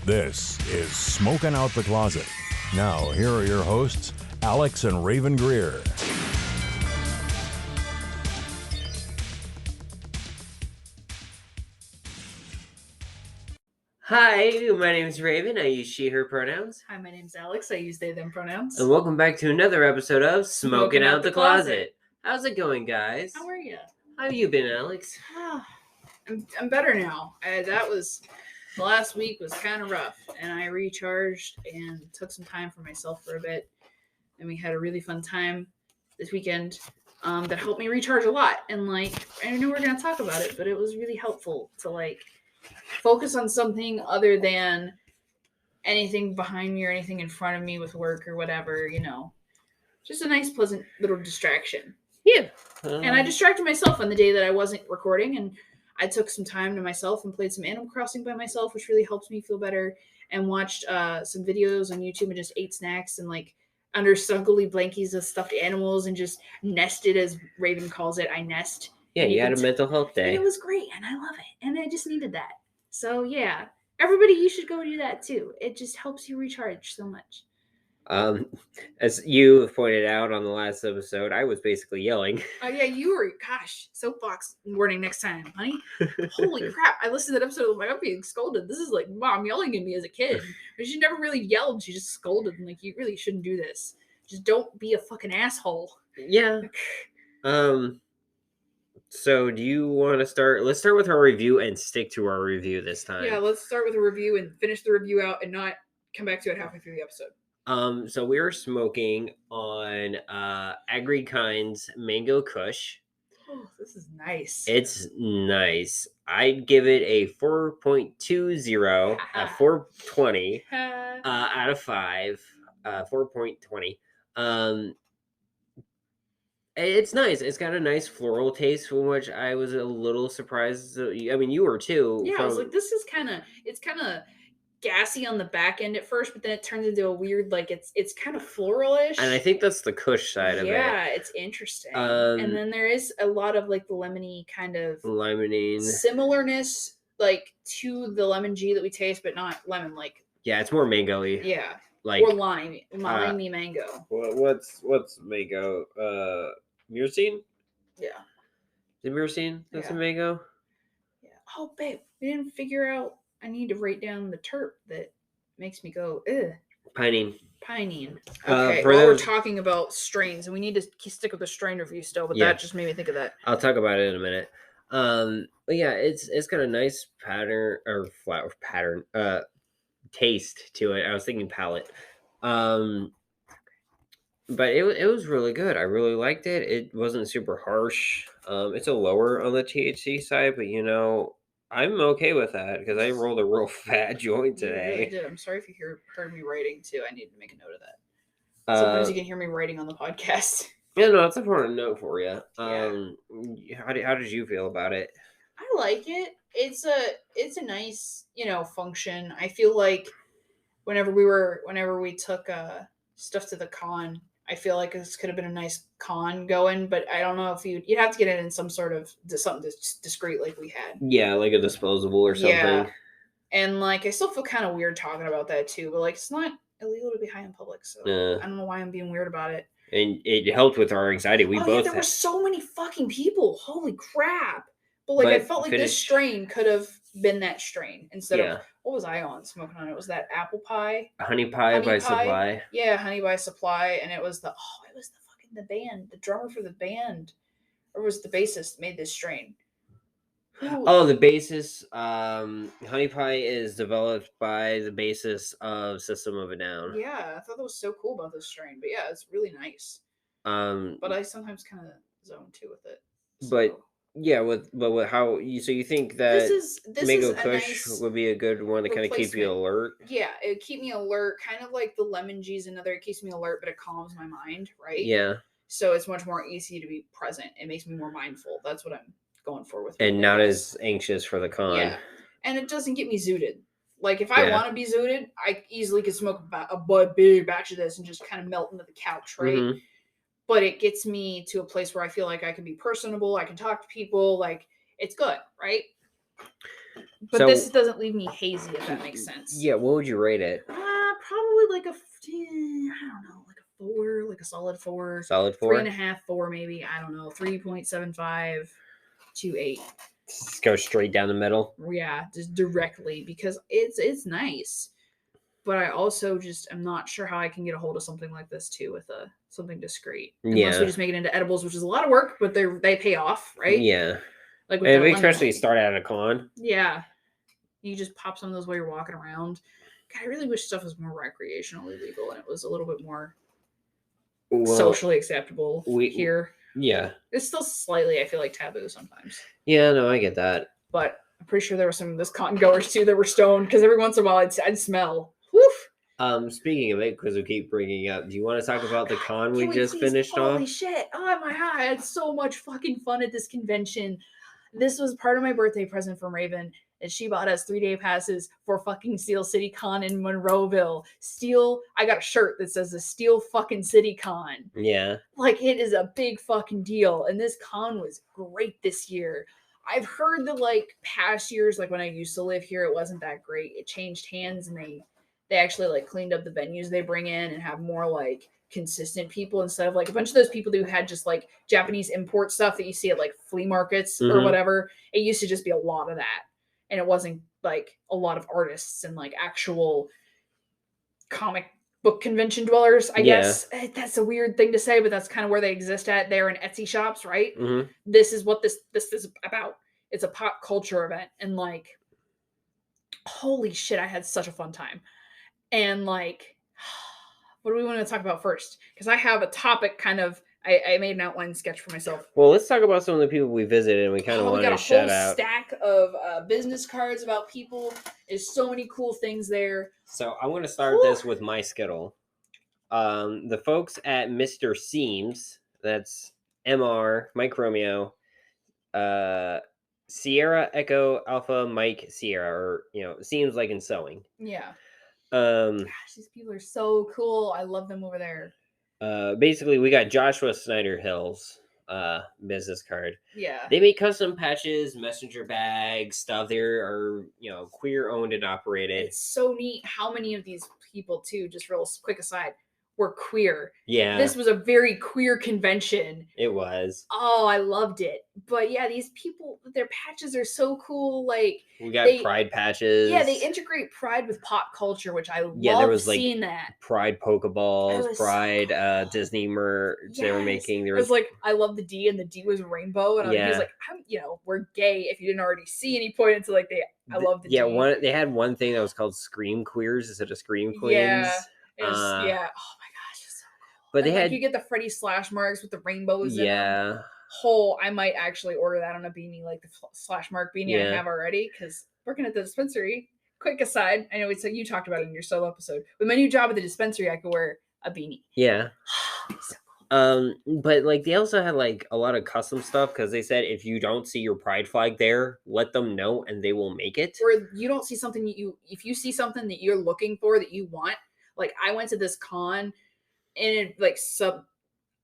This is Smoking Out the Closet. Now, here are your hosts, Alex and Rayven Greer. Hi, my name is Rayven. I use she, her pronouns. Hi, my name's Alex. I use they, them pronouns. And welcome back to another episode of Smoking Out the Closet. How's it going, guys? How are you? How have you been, Alex? I'm better now. The last week was kind of rough, and I recharged and took some time for myself for a bit, and we had a really fun time this weekend that helped me recharge a lot. And I know we're going to talk about it, but it was really helpful to focus on something other than anything behind me or anything in front of me with work or whatever, just a nice, pleasant little distraction. Yeah. And I distracted myself on the day that I wasn't recording, and I took some time to myself and played some Animal Crossing by myself, which really helps me feel better, and watched some videos on YouTube and just ate snacks and under snuggly blankies of stuffed animals and just nested, as Rayven calls it. I nest. Yeah, you had a mental health day. And it was great, and I love it, and I just needed that. So yeah, everybody, you should go do that too. It just helps you recharge so much. As you pointed out on the last episode, I was basically yelling. Oh yeah, you were. Gosh, soapbox warning next time, honey. Holy crap! I listened to that episode. I'm being scolded. This is like mom yelling at me as a kid. But she never really yelled. She just scolded. And you really shouldn't do this. Just don't be a fucking asshole. Yeah. So do you want to start? Let's start with our review and stick to our review this time. Yeah, let's start with a review and finish the review out and not come back to it halfway through the episode. So we are smoking on Agri Kind's Mango Kush. Oh, this is nice. It's nice. I'd give it a 4.20, 420 out of 5. 4.20. It's nice. It's got a nice floral taste, from which I was a little surprised. I mean, you were too. Yeah, I was like, this is kind of gassy on the back end at first, but then it turns into a weird, it's kind of floralish. And I think that's the Kush side of it. Yeah, it's interesting. And then there is a lot of the lemony kind of limonene similarness, to the lemon G that we taste, but not lemon. Yeah, it's more mango-y. Yeah, or limey mango. What's mango? Myrcene? Yeah. Is it myrcene? That's a mango. Yeah. Oh, babe, we didn't figure out. I need to write down the terp that makes me go, ugh. Pinene. Okay, we're talking about strains, and we need to stick with the strain review still, but that just made me think of that. I'll talk about it in a minute. But yeah, it's got a nice taste to it. I was thinking palate. But it was really good. I really liked it. It wasn't super harsh. It's a lower on the THC side, but I'm okay with that because I rolled a real fat joint today. You really did. I'm sorry if you heard me writing too. I need to make a note of that. Sometimes you can hear me writing on the podcast. Yeah, no, it's an important note for you. Yeah. How did you feel about it? I like it. It's a nice, function. I feel like whenever we took stuff to the con, I feel like this could have been a nice con going, but I don't know if you'd have to get it in some sort of something discreet like we had. Yeah, like a disposable or something. Yeah. And I still feel kind of weird talking about that too, but it's not illegal to be high in public, so I don't know why I'm being weird about it. And it helped with our anxiety. There were so many fucking people. Holy crap. But I felt like this strain could have been that strain instead of, what was I smoking on? It was that apple pie. Honey pie by Supply. Yeah, Honey by Supply. And it was the band, the drummer for the band, or was the bassist made this strain. Ooh. Oh, the bassist, Honey Pie is developed by the bassist of System of a Down. Yeah, I thought that was so cool about this strain. But yeah, it's really nice. But I sometimes kind of zone too with it. So. But yeah, with how you think that this Mango Kush would be a good one to kind of keep you alert? Yeah, it would keep me alert, kind of like the lemon G's. It keeps me alert, but it calms my mind, right? Yeah. So it's much more easy to be present. It makes me more mindful. That's what I'm going for with it. And not as anxious for the con. Yeah, and it doesn't get me zooted. If I want to be zooted, I easily could smoke a big batch of this and just kind of melt into the couch, right? Mm-hmm. But it gets me to a place where I feel like I can be personable. I can talk to people. It's good, right? But So- this doesn't leave me hazy, if that makes sense. Yeah, what would you rate it? Probably like I don't know, like a 4, like a solid 4. Solid 4? 3.5, 4 maybe. I don't know. 3.75 to 8. Just go straight down the middle. Yeah, just directly, because it's nice. But I also just am not sure how I can get a hold of something like this too with something discreet. Unless we just make it into edibles, which is a lot of work, but they pay off, right? Yeah. Like with And that especially lemon. start at a con. Yeah. You just pop some of those while you're walking around. God, I really wish stuff was more recreationally legal and it was a little bit more socially acceptable here. Yeah. It's still slightly, I feel like, taboo sometimes. Yeah, no, I get that. But I'm pretty sure there were some of those con goers too that were stoned, because every once in a while I'd smell. Woof. Speaking of it, because we keep bringing it up, do you want to talk about the con we Can just please? finished off? Holy shit. Oh my god, I had so much fucking fun at this convention. This was part of my birthday present from Rayven, and she bought us 3-day passes for fucking Steel City Con in Monroeville. I got a shirt that says the Steel fucking City Con. Yeah. Like, it is a big fucking deal, and this con was great this year. I've heard that, like, past years, like when I used to live here, it wasn't that great. It changed hands, and they actually, like, cleaned up the venues they bring in and have more, like, consistent people instead of, like, a bunch of those people who had just, like, Japanese import stuff that you see at, like, flea markets or whatever. It used to just be a lot of that, and it wasn't, like, a lot of artists and, like, actual comic book convention dwellers, I guess. That's a weird thing to say, but that's kind of where they exist at. They're in Etsy shops, right? Mm-hmm. This is what this is about. It's a pop culture event, and, like, holy shit, I had such a fun time. And, like, what do we want to talk about first? Because I have a topic kind of, I made an outline sketch for myself. Well, let's talk about some of the people we visited, and we kind of wanted to shout out. We got a whole stack of business cards about people. There's so many cool things there. So I'm going to start this with my Skittle. The folks at Mr. Seams, that's MR, Mike Romeo, Sierra Echo Alpha Mike Sierra, or, Seems like in sewing. Yeah. Gosh, these people are so cool. I love them over there. Basically, we got Joshua Snyder Hill's business card. Yeah. They make custom patches, messenger bags, stuff. They are, queer owned and operated. It's so neat how many of these people, too, just real quick aside, were queer. Yeah. This was a very queer convention. It was. Oh, I loved it. But yeah, these people, their patches are so cool. Like, we got pride patches. Yeah, they integrate pride with pop culture, which I love there was, seeing that. Pride Pokeballs, pride so cool. Disney merch they were making. There was like, I love the D, and the D was rainbow, and he was like, we're gay. If you didn't already see, and he pointed to like I love the D. Yeah, they had one thing that was called Scream Queers instead of Scream Queens. Yeah. Oh my gosh, it's so cool. But they had, you get the Freddy slash marks with the rainbows. Yeah. I might actually order that on a beanie, like the slash mark beanie I have already, because working at the dispensary. Quick aside, I know you talked about it in your solo episode. With my new job at the dispensary, I could wear a beanie. Yeah. So cool. But like they also had like a lot of custom stuff, because they said if you don't see your pride flag there, let them know and they will make it. Or you don't see something if you see something that you're looking for that you want. Like, I went to this con and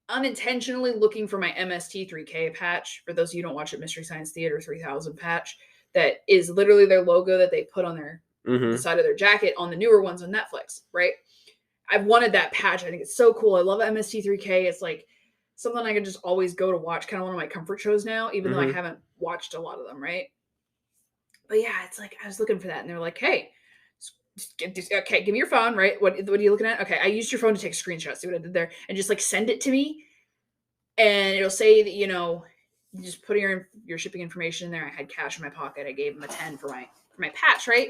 unintentionally looking for my MST3K patch. For those of you who don't watch it, Mystery Science Theater 3000 patch, that is literally their logo that they put on the side of their jacket on the newer ones on Netflix, right? I've wanted that patch. I think it's so cool. I love MST3K. It's like something I can just always go to watch, kind of one of my comfort shows now, even though I haven't watched a lot of them, right? But yeah, it's like, I was looking for that, and they're like, hey, okay, give me your phone, right? What are you looking at? Okay, I used your phone to take screenshots. See what I did there? And just like send it to me, and it'll say that, you just put your shipping information in there. I had cash in my pocket. I gave him a 10 for my patch, right?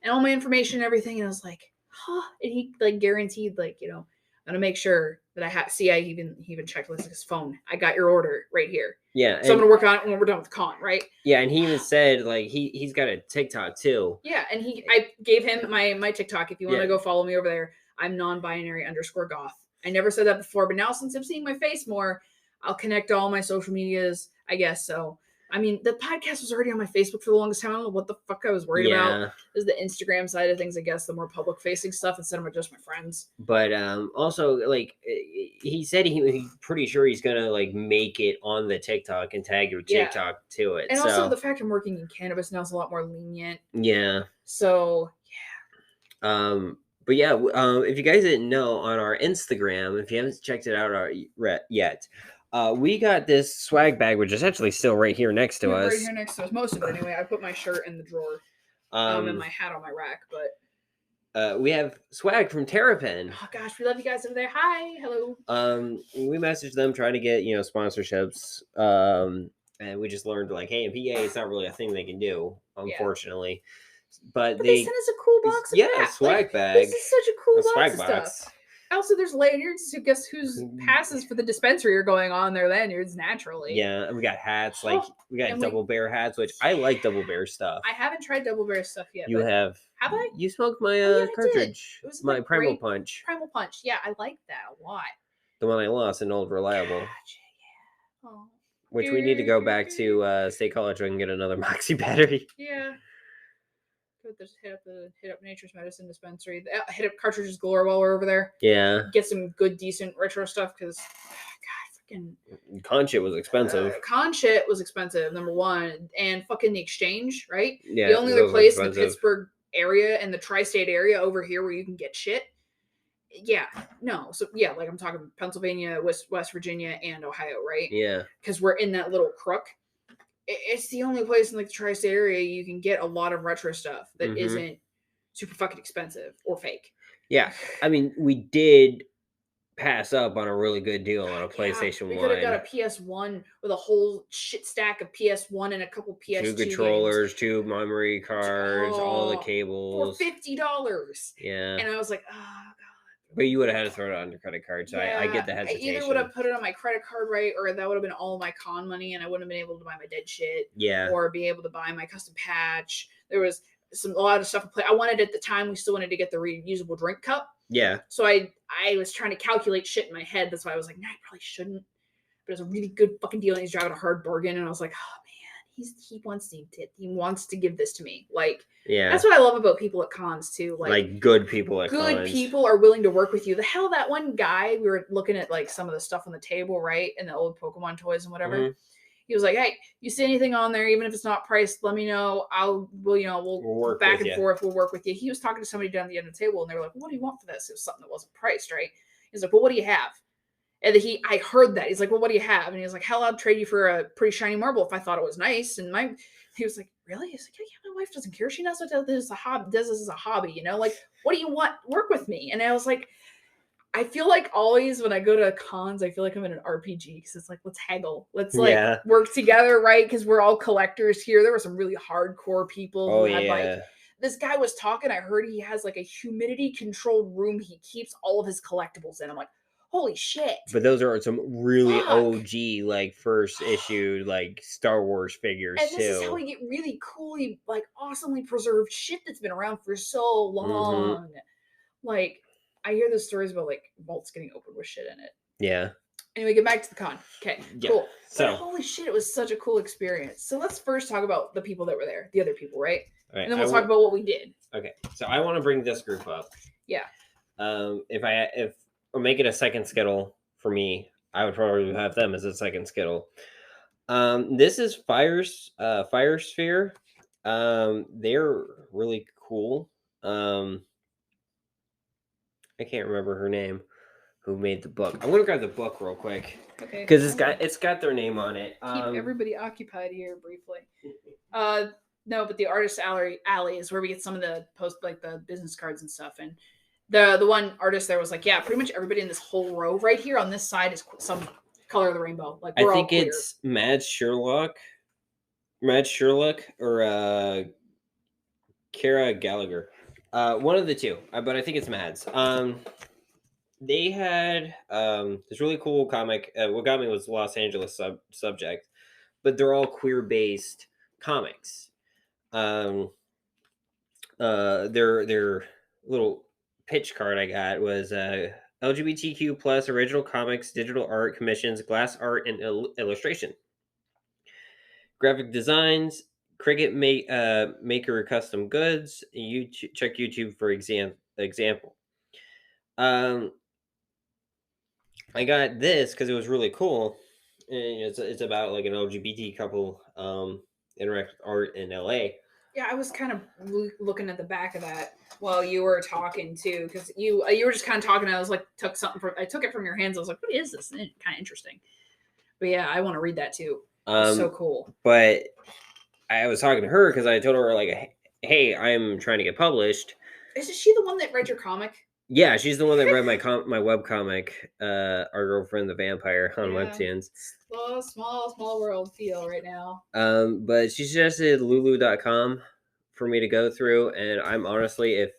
And all my information and everything. And I was like, and he like guaranteed, like, I'm gonna make sure that he even checked his phone. I got your order right here. Yeah. So I'm gonna work on it when we're done with the con, right? Yeah, and he even said like he's got a TikTok too. Yeah, and I gave him my TikTok. If you want to go follow me over there, I'm non-binary_goth. I never said that before, but now since I'm seeing my face more, I'll connect all my social medias, I guess. So I mean, the podcast was already on my Facebook for the longest time. I don't know what the fuck I was worried about. This is the Instagram side of things, I guess, the more public facing stuff instead of just my friends. But also, like, he said he's pretty sure he's gonna like make it on the TikTok and tag your TikTok to it. And so, also the fact I'm working in cannabis now is a lot more lenient. Yeah. So But yeah, if you guys didn't know, on our Instagram, if you haven't checked it out yet, we got this swag bag, which is actually still right here next to us. Right here next to us, most of it anyway. I put my shirt in the drawer, and my hat on my rack. But we have swag from Terrapin. Oh gosh, we love you guys over there. Hi, hello. We messaged them trying to get sponsorships. And we just learned like, hey, in PA, it's not really a thing they can do, unfortunately. But they sent us a cool box of swag bag. This is such a cool box of box. stuff. Also, there's lanyards. So guess whose passes for the dispensary are going on their lanyards naturally. Yeah, and we got hats. Like we got Double Bear hats, which I like Double Bear stuff. I haven't tried Double Bear stuff yet. You have? Have I? You smoked my cartridge. It was my Primal Punch. Primal Punch. Yeah, I like that a lot. The one I lost in Old Reliable. Gotcha, yeah. Oh. Which we need to go back to State College so I can get another Moxie battery. Yeah. Just hit up Nature's Medicine dispensary. Hit up Cartridges Galore while we're over there. Yeah. Get some good, decent retro stuff because, God, freaking con shit was expensive. Con shit was expensive, number one, and fucking the Exchange, right? Yeah. The only other place in the Pittsburgh area and the tri-state area over here where you can get shit. Yeah, no. So yeah, like I'm talking Pennsylvania, West Virginia, and Ohio, right? Yeah. Because we're in that little crook. It's the only place in like the tri-state area you can get a lot of retro stuff that isn't super fucking expensive or fake. Yeah, I mean, we did pass up on a really good deal on a PlayStation 1. We could have got a PS1 with a whole shit stack of PS1 and a couple PS2 2 controllers, 2 memory cards, all the cables. For $50. Yeah. And I was like, oh, God. But you would have had to throw it on your credit card, so I get the hesitation. I either would have put it on my credit card, right, or that would have been all my con money, and I wouldn't have been able to buy my dead shit. Yeah. Or be able to buy my custom patch. There was a lot of stuff to play. I wanted at the time. We still wanted to get the reusable drink cup. Yeah. So I was trying to calculate shit in my head. That's why I was like, nah, I probably shouldn't. But it was a really good fucking deal, and he's driving a hard bargain, and I was like, oh man. He wants to give this to me. Like, yeah, that's what I love about people at cons too. Like good people at cons. Good people are willing to work with you. The hell, that one guy, we were looking at like some of the stuff on the table, right? And the old Pokemon toys and whatever. He was like, hey, you see anything on there, even if it's not priced, let me know. We'll work back and forth. We'll work with you. He was talking to somebody down at the end of the table, and they were like, well, what do you want for this? It was something that wasn't priced, right? He's like, well, what do you have? And I heard that. He's like, well, what do you have? And he was like, hell, I'd trade you for a pretty shiny marble if I thought it was nice. And he was like, really? He's like, yeah, my wife doesn't care. She knows what does this as a hobby, Like, what do you want? Work with me. And I was like, I feel like always when I go to cons, I feel like I'm in an RPG because it's like, let's haggle. Let's work together, right? Because we're all collectors here. There were some really hardcore people who had like, this guy was talking. I heard he has like a humidity controlled room he keeps all of his collectibles in. I'm like, holy shit. But those are some really OG, like first issue, like Star Wars figures and too. This is how we get really coolly, like awesomely preserved shit that's been around for so long. Like, I hear those stories about like vaults getting opened with shit in it. Yeah. Anyway, get back to the con. Okay, cool. So, but holy shit, it was such a cool experience. So let's first talk about the people that were there, the other people, right? All right. And then we'll talk about what we did. Okay, so I want to bring this group up. Yeah. If or make it a second Skittle for me, I would probably have them as a second Skittle. This is Fire Sphere. They're really cool. I can't remember her name. Who made the book? I'm gonna grab the book real quick. Okay. Because it's got their name on it. Keep everybody occupied here briefly. No, but the artist alley is where we get some of the the business cards and stuff. And the one artist there was like, yeah, pretty much everybody in this whole row right here on this side is some color of the rainbow. Like, we're I think it's Mad Sherlock, or Kara Gallagher. One of the two, but I think it's Mads. They had this really cool comic. What got me was Los Angeles subject, but they're all queer-based comics. Their little pitch card I got was LGBTQ plus original comics, digital art, commissions, glass art, and illustration. graphic designs, Cricut maker custom goods. Check YouTube for example. I got this because it was really cool. And it's about like an LGBT couple interact with art in LA. Yeah, I was kind of looking at the back of that while you were talking too, because you were just kind of talking. I was like, I took it from your hands. I was like, what is this? Kind of interesting. But yeah, I want to read that too. It's so cool. But I was talking to her because I told her like, hey, I'm trying to get published. Isn't she the one that read your comic? Yeah, she's the one that read my web comic, Our Girlfriend the Vampire on Webtoons. Small world feel right now. But she suggested lulu.com for me to go through, and I'm honestly, if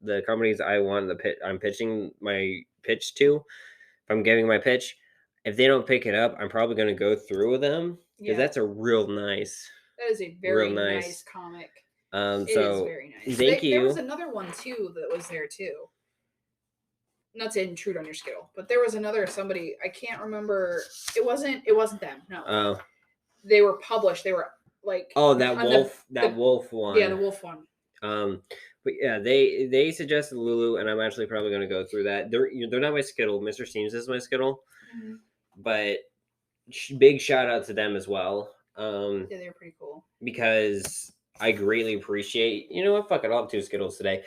the companies I want I'm pitching my pitch to, if I'm giving my pitch, if they don't pick it up, I'm probably going to go through with them because that's a real nice. That is a very nice comic. So it is very nice. Thank you. There was another one too that was there too. Not to intrude on your schedule, but there was somebody, I can't remember. It wasn't them. No. Oh. They were published. They were like that wolf one. Yeah, the wolf one. But yeah, they suggested Lulu, and I'm actually probably going to go through that. They're not my Skittle. Mr. Steams is my Skittle. Mm-hmm. But big shout out to them as well. Yeah, they're pretty cool. Because I greatly appreciate. You know what? Fuck it, I'll have 2 Skittles today.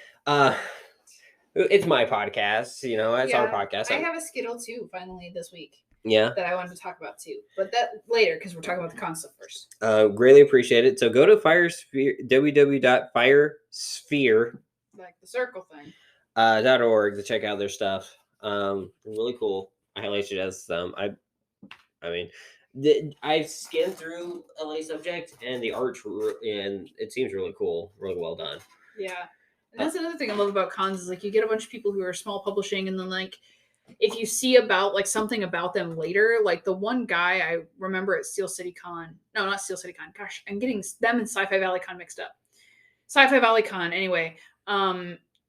It's my podcast, it's our podcast. I have a Skittle too, finally this week. Yeah. That I wanted to talk about too. But that later, because we're talking about the concept first. Greatly appreciate it. So go to Firesphere, www.firesphere. Like the circle thing. .org to check out their stuff. Really cool. I highly suggest them. I mean, I've skimmed through LA Subject and the art, and it seems really cool. Really well done. Yeah. And that's another thing I love about cons is like you get a bunch of people who are small publishing, and then like if you see about like something about them later, like the one guy I remember at Steel City Con, no, not Steel City Con. Gosh, I'm getting them and Sci-Fi Valley Con mixed up. Sci-Fi Valley Con, anyway.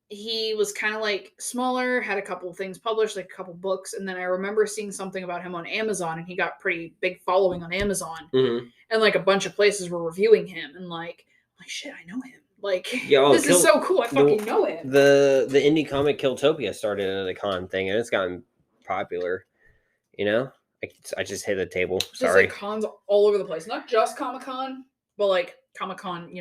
He was kind of like smaller, had a couple of things published, like a couple books, and then I remember seeing something about him on Amazon, and he got pretty big following on Amazon, and like a bunch of places were reviewing him, and like shit, I know him. Like, this is so cool. I fucking know him. The indie comic Killtopia started at a con thing, and it's gotten popular. I just hit the table. Sorry. There's like cons all over the place. Not just Comic-Con, but like Comic-Con,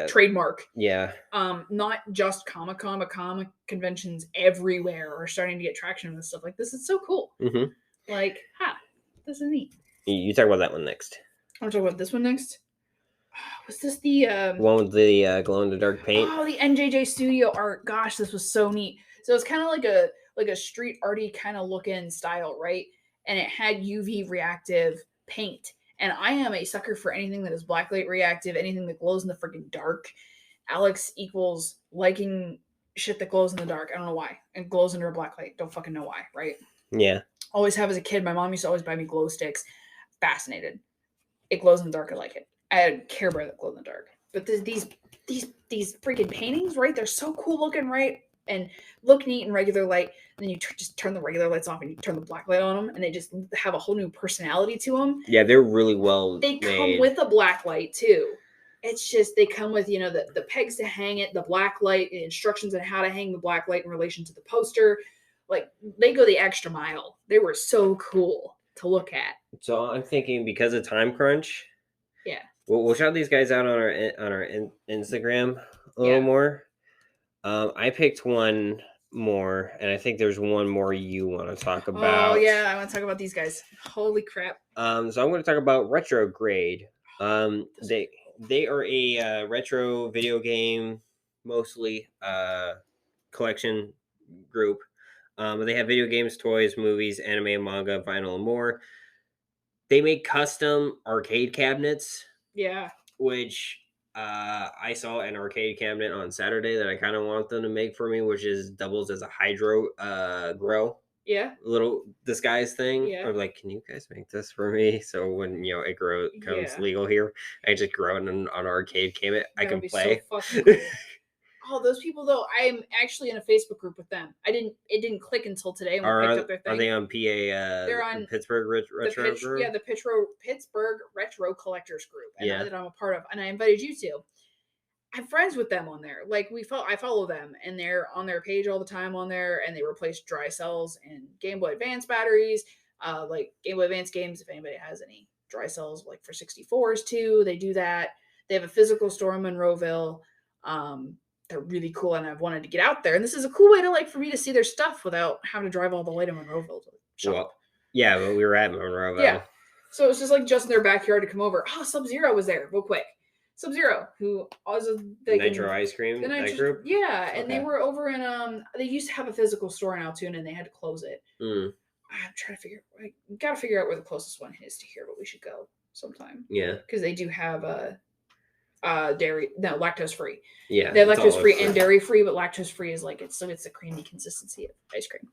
trademark. Yeah. Not just Comic-Con, but comic conventions everywhere are starting to get traction with stuff like this. It's so cool. Mm-hmm. Like, this is neat. You talk about that one next. I'm talking about this one next. Was this the one with the glow in the dark paint? Oh, the NJJ Studio art. Gosh, this was so neat. So it's kind of like a street arty kind of looking style, right? And it had UV reactive paint. And I am a sucker for anything that is blacklight reactive, anything that glows in the freaking dark. Alex equals liking shit that glows in the dark. I don't know why. It glows under a blacklight. Don't fucking know why, right? Yeah. Always have as a kid. My mom used to always buy me glow sticks. Fascinated. It glows in the dark. I like it. I had a Care Bear that glowed in the dark. But these freaking paintings, right? They're so cool looking, right? And look neat in regular light. And then you just turn the regular lights off and you turn the black light on them, and they just have a whole new personality to them. Yeah, they're really well They come with a black light too. It's just they come with the pegs to hang it, the black light, the instructions on how to hang the black light in relation to the poster. Like they go the extra mile. They were so cool to look at. So I'm thinking because of time crunch. Yeah. We'll shout these guys out on our Instagram a little more. I picked one more, and I think there's one more you want to talk about. Oh yeah, I want to talk about these guys. Holy crap! So I'm going to talk about Retrograde. They are a retro video game, mostly collection group. They have video games, toys, movies, anime, manga, vinyl, and more. They make custom arcade cabinets. Yeah. Which I saw an arcade cabinet on Saturday that I kind of want them to make for me, which doubles as a hydro grow. Yeah. Little disguise thing. Yeah. I'm like, can you guys make this for me? So when it comes legal here, I just grow it on an arcade cabinet. I can play. So fucking cool. Oh, those people though, I'm actually in a Facebook group with them. It didn't click until today when we picked up their thing. Are they on PA? They're on Pittsburgh Retro Group? Yeah, the Pittsburgh Retro Collectors Group, and Yeah. that I'm a part of, and I invited you to. I'm friends with them on there. Like I follow them, and they're on their page all the time on there, and they replace dry cells and Game Boy Advance batteries. Like Game Boy Advance games, if anybody has any dry cells, like for 64s too, they do that. They have a physical store in Monroeville. They're really cool, and I've wanted to get out there. And this is a cool way to for me to see their stuff without having to drive all the way to Monroeville to shop. Well, yeah, but we were at Monroeville. Yeah, so it was just in their backyard to come over. Oh, Sub-Zero was there real quick. Sub-Zero, who was Nitro Ice Cream, that group? Yeah, and they were over in they used to have a physical store in Altoona, and they had to close it. I'm trying to figure out where the closest one is to here, but we should go sometime. Yeah, because they do have lactose free. Yeah, they're lactose free and dairy free, but lactose free is it's a creamy consistency of ice cream.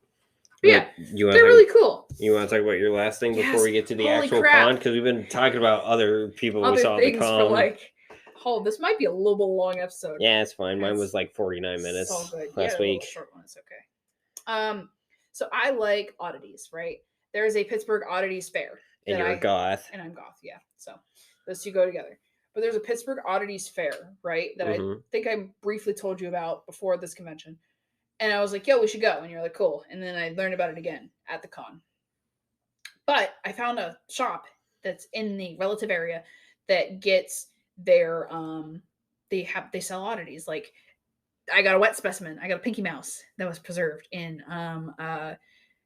But yeah, they're really cool. You want to talk about your last thing before we get to the actual con? Because we've been talking about other people we saw at the con. This might be a little bit long episode. Yeah, it's fine. Mine was 49 minutes last week. Short one, it's okay. So I like oddities, right? There is a Pittsburgh Oddities Fair. And you're a goth. And I'm goth, yeah. So those two go together. But there's a Pittsburgh Oddities Fair, right? That I think I briefly told you about before this convention. And I was like, yo, we should go. And you're like, cool. And then I learned about it again at the con. But I found a shop that's in the relative area that gets their they sell oddities. Like I got a wet specimen. I got a Pinky Mouse that was preserved in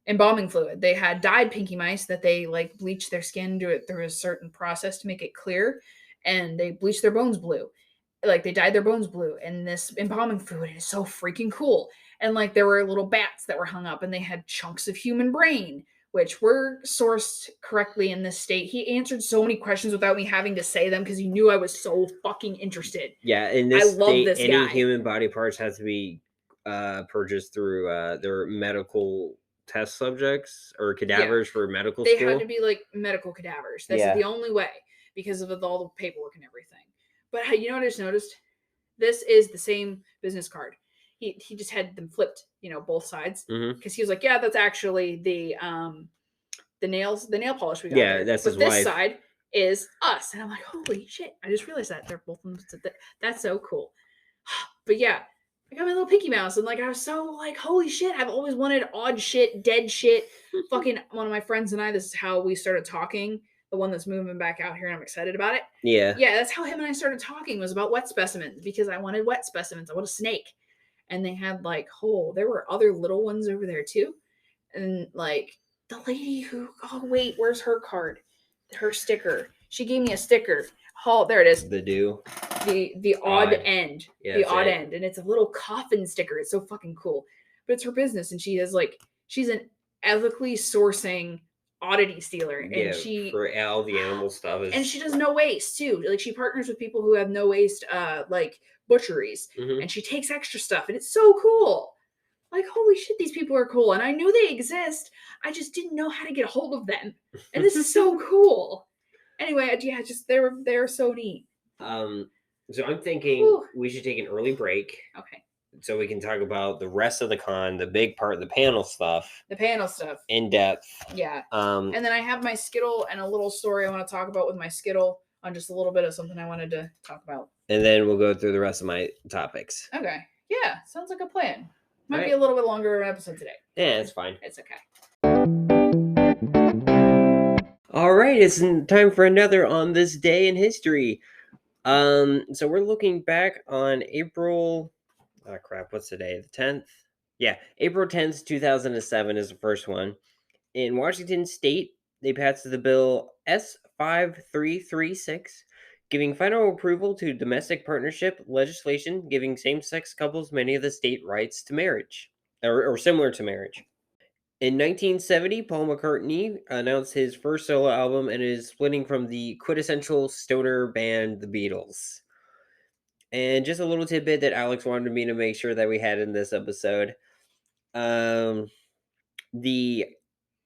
embalming fluid. They had dyed Pinky Mice that they bleached their skin, do it through a certain process to make it clear, and they bleached their bones blue. They dyed their bones blue, and this embalming fluid is so freaking cool. And there were little bats that were hung up, and they had chunks of human brain, which were sourced correctly in this state. He answered so many questions without me having to say them because he knew I was so fucking interested. Yeah, in this state, any human body parts has to be purchased through their medical test subjects or cadavers for medical school. They had to be medical cadavers. That's the only way because of all the paperwork and everything. But you know what I just noticed? This is the same business card. He just had them flipped, both sides, because he was like, yeah, that's actually the nail polish we got. Yeah, that's his wife. This side is us, and I'm like, holy shit! I just realized that they're both. That's so cool. But yeah, I got my little Pinky Mouse, and I was so holy shit! I've always wanted odd shit, dead shit. Fucking one of my friends and I. This is how we started talking. The one that's moving back out here, and I'm excited about it. Yeah, that's how him and I started talking. Was about wet specimens because I wanted wet specimens. I want a snake. And they had there were other little ones over there too. And the lady who, where's her card? Her sticker. She gave me a sticker. Oh, there it is. The odd end. Yeah, the odd end. And it's a little coffin sticker. It's so fucking cool. But it's her business. And she has she's an ethically sourcing oddity stealer. And she for all the animal stuff. And she does no waste too. She partners with people who have no waste, butcheries, and she takes extra stuff, and it's so cool. Holy shit, these people are cool, and I knew they exist. I just didn't know how to get a hold of them, and this is so cool. Anyway, yeah, just they're so neat. So I'm thinking we should take an early break. Okay. So we can talk about the rest of the con, the big part, the panel stuff. In depth. Yeah. And then I have my Skittle and a little story I want to talk about with my Skittle on just a little bit of something I wanted to talk about. And then we'll go through the rest of my topics. Okay. Yeah, sounds like a plan. Might be a little bit longer of an episode today. Yeah, it's fine. It's okay. All right, it's time for another On This Day in History. So we're looking back on April... Oh, crap, what's the day? The 10th? Yeah, April 10th, 2007 is the first one. In Washington State, they passed the bill S5336, giving final approval to domestic partnership legislation, giving same-sex couples many of the state rights to marriage, or similar to marriage. In 1970, Paul McCartney announced his first solo album and is splitting from the quintessential stoner band, the Beatles. And just a little tidbit that Alex wanted me to make sure that we had in this episode. In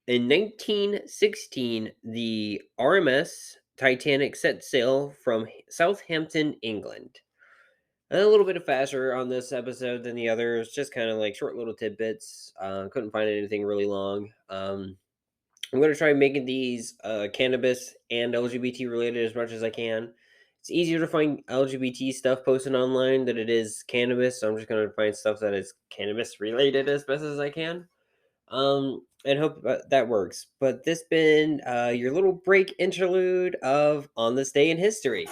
1916, the RMS Titanic set sail from Southampton, England. A little bit faster on this episode than the others, just kind of like short little tidbits. Couldn't find anything really long. I'm going to try making these cannabis and LGBT related as much as I can. It's easier to find LGBT stuff posted online than it is cannabis, so I'm just going to find stuff that is cannabis related as best as I can. And hope that works. But this been your little break interlude of On This Day in History.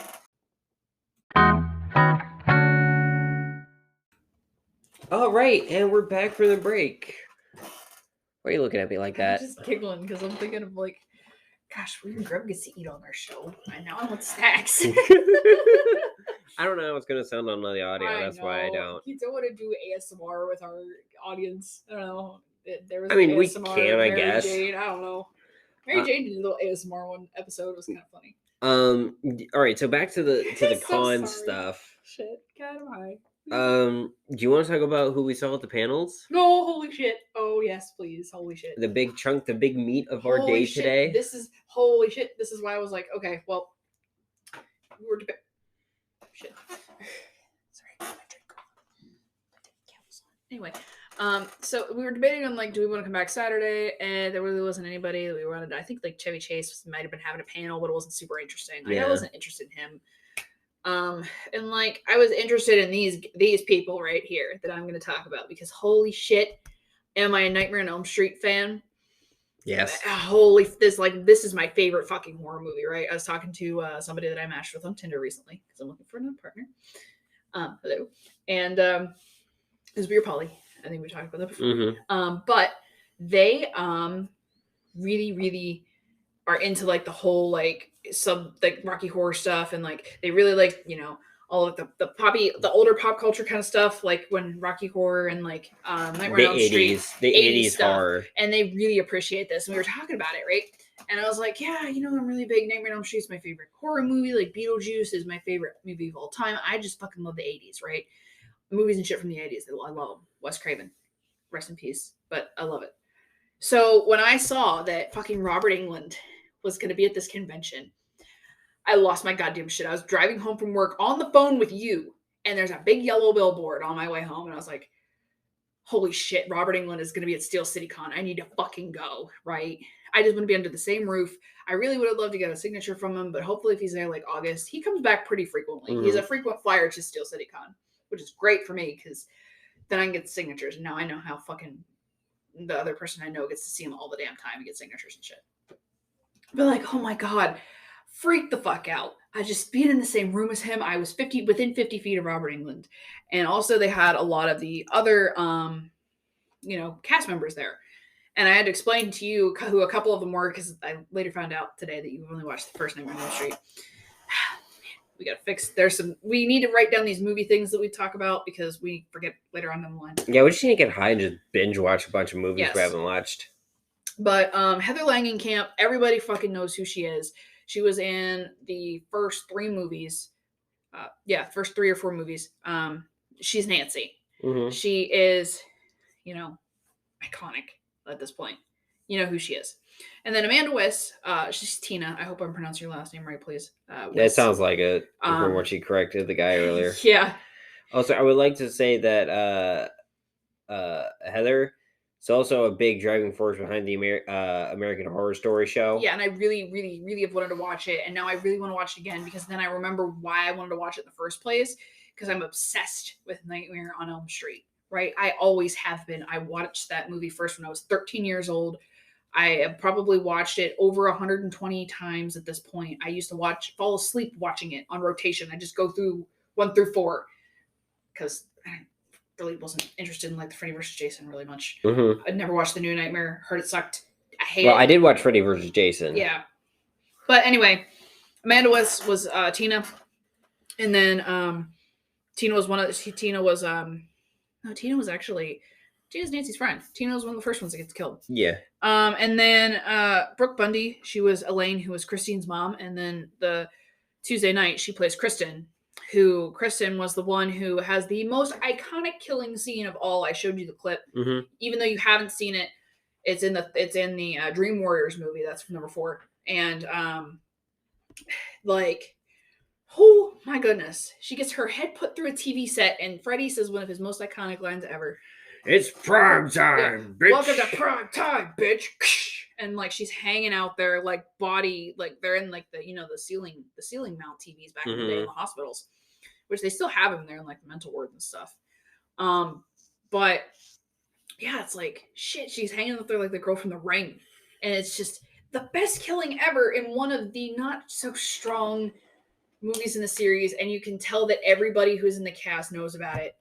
All right, and we're back from the break. Why are you looking at me like that? I'm just giggling because I'm thinking of like, gosh, when Grub gets to eat on our show. I know I want snacks. I don't know how it's going to sound on the audio. That's why I don't. You don't want to do ASMR with our audience. I don't know. There was I mean, an we ASMR can, I Mary guess. Jane. I don't know. Mary Jane did a little ASMR one episode. It was kind of funny. All right, so back to the So con sorry. stuff. Shit, God, am high. Do you want to talk about who we saw at the panels? No, holy shit. Oh yes, please. Holy shit. The big chunk, the big meat of our Holy day shit. today. This is holy shit. This is why I was like, okay, well, we were shit. Sorry. Anyway, so we were debating on like, do we want to come back Saturday? And there really wasn't anybody that we wanted. I think like Chevy Chase might have been having a panel, but it wasn't super interesting. Like, Yeah. I wasn't interested in him. And like I was interested in these people right here that I'm going to talk about because holy shit, am I a Nightmare on Elm Street fan? Yes. Holy, this is my favorite fucking horror movie, right? I was talking to somebody that I matched with on Tinder recently because I'm looking for another partner. Hello, and it was Beer Polly. I think we talked about that before. Mm-hmm. But they really, really are into like the whole like Rocky Horror stuff, and like they really like, you know, all of the older pop culture kind of stuff, like when Rocky Horror and like Nightmare on Elm Street, the 80s stuff, horror, and they really appreciate this. And we were talking about it, right? And I was like, yeah, you know, I'm really big. Nightmare on Elm Street's my favorite horror movie. Like Beetlejuice is my favorite movie of all time. I just fucking love the 80s, right? Movies and shit from the 80s. I love them. Wes Craven, rest in peace, but I love it. So when I saw that fucking Robert Englund was going to be at this convention, I lost my goddamn shit. I was driving home from work on the phone with you, and there's a big yellow billboard on my way home, and I was like, holy shit, Robert Englund is going to be at Steel City Con. I need to fucking go, right? I just want to be under the same roof. I really would have loved to get a signature from him, but hopefully if he's there like August, he comes back pretty frequently. Mm-hmm. He's a frequent flyer to Steel City Con, which is great for me because then I can get the signatures, and now I know how fucking the other person I know gets to see him all the damn time and get signatures and shit. But like, oh my God, freak the fuck out. I just being in the same room as him. I was within 50 feet of Robert Englund. And also they had a lot of the other, cast members there. And I had to explain to you who a couple of them were, because I later found out today that you've only watched the first Nightmare on Elm Street. We got to fix. We need to write down these movie things that we talk about because we forget later on down the line. Yeah, we just need to get high and just binge watch a bunch of movies we haven't watched. But Heather Langenkamp, everybody fucking knows who she is. She was in the first 3 movies. First 3 or 4 movies. She's Nancy. Mm-hmm. She is, iconic at this point. You know who she is. And then Amanda Wyss, she's Tina. I hope I'm pronouncing your last name right, please. It sounds like it from what she corrected the guy earlier. Yeah. Also, I would like to say that Heather is also a big driving force behind the American Horror Story show. Yeah, and I really, really, really have wanted to watch it, and now I really want to watch it again because then I remember why I wanted to watch it in the first place, because I'm obsessed with Nightmare on Elm Street, right? I always have been. I watched that movie first when I was 13 years old. I have probably watched it over 120 times at this point. I used to fall asleep watching it on rotation. I just go through 1 through 4 because I really wasn't interested in like the Freddy vs. Jason really much. Mm-hmm. I'd never watched the new Nightmare. Heard it sucked. I hate it. Well, I did watch Freddy vs. Jason. Yeah. But anyway, Amanda was Tina. And then Tina was Tina's Nancy's friend. Tina was one of the first ones that gets killed. Yeah. And then Brooke Bundy, she was Elaine, who was Christine's mom. And then the Tuesday night, she plays Kristen, who Kristen was the one who has the most iconic killing scene of all. I showed you the clip. Mm-hmm. Even though you haven't seen it, it's in the Dream Warriors movie. That's number 4. And Oh my goodness. She gets her head put through a TV set, and Freddy says one of his most iconic lines ever. It's prime time, bitch. Welcome to prime time, bitch. And like she's hanging out there, like body, like they're in like the the ceiling mount TVs back in the day in the hospitals, which they still have them there in like the mental wards and stuff. But yeah, it's like shit. She's hanging out there like the girl from The Ring, and it's just the best killing ever in one of the not so strong movies in the series, and you can tell that everybody who's in the cast knows about it.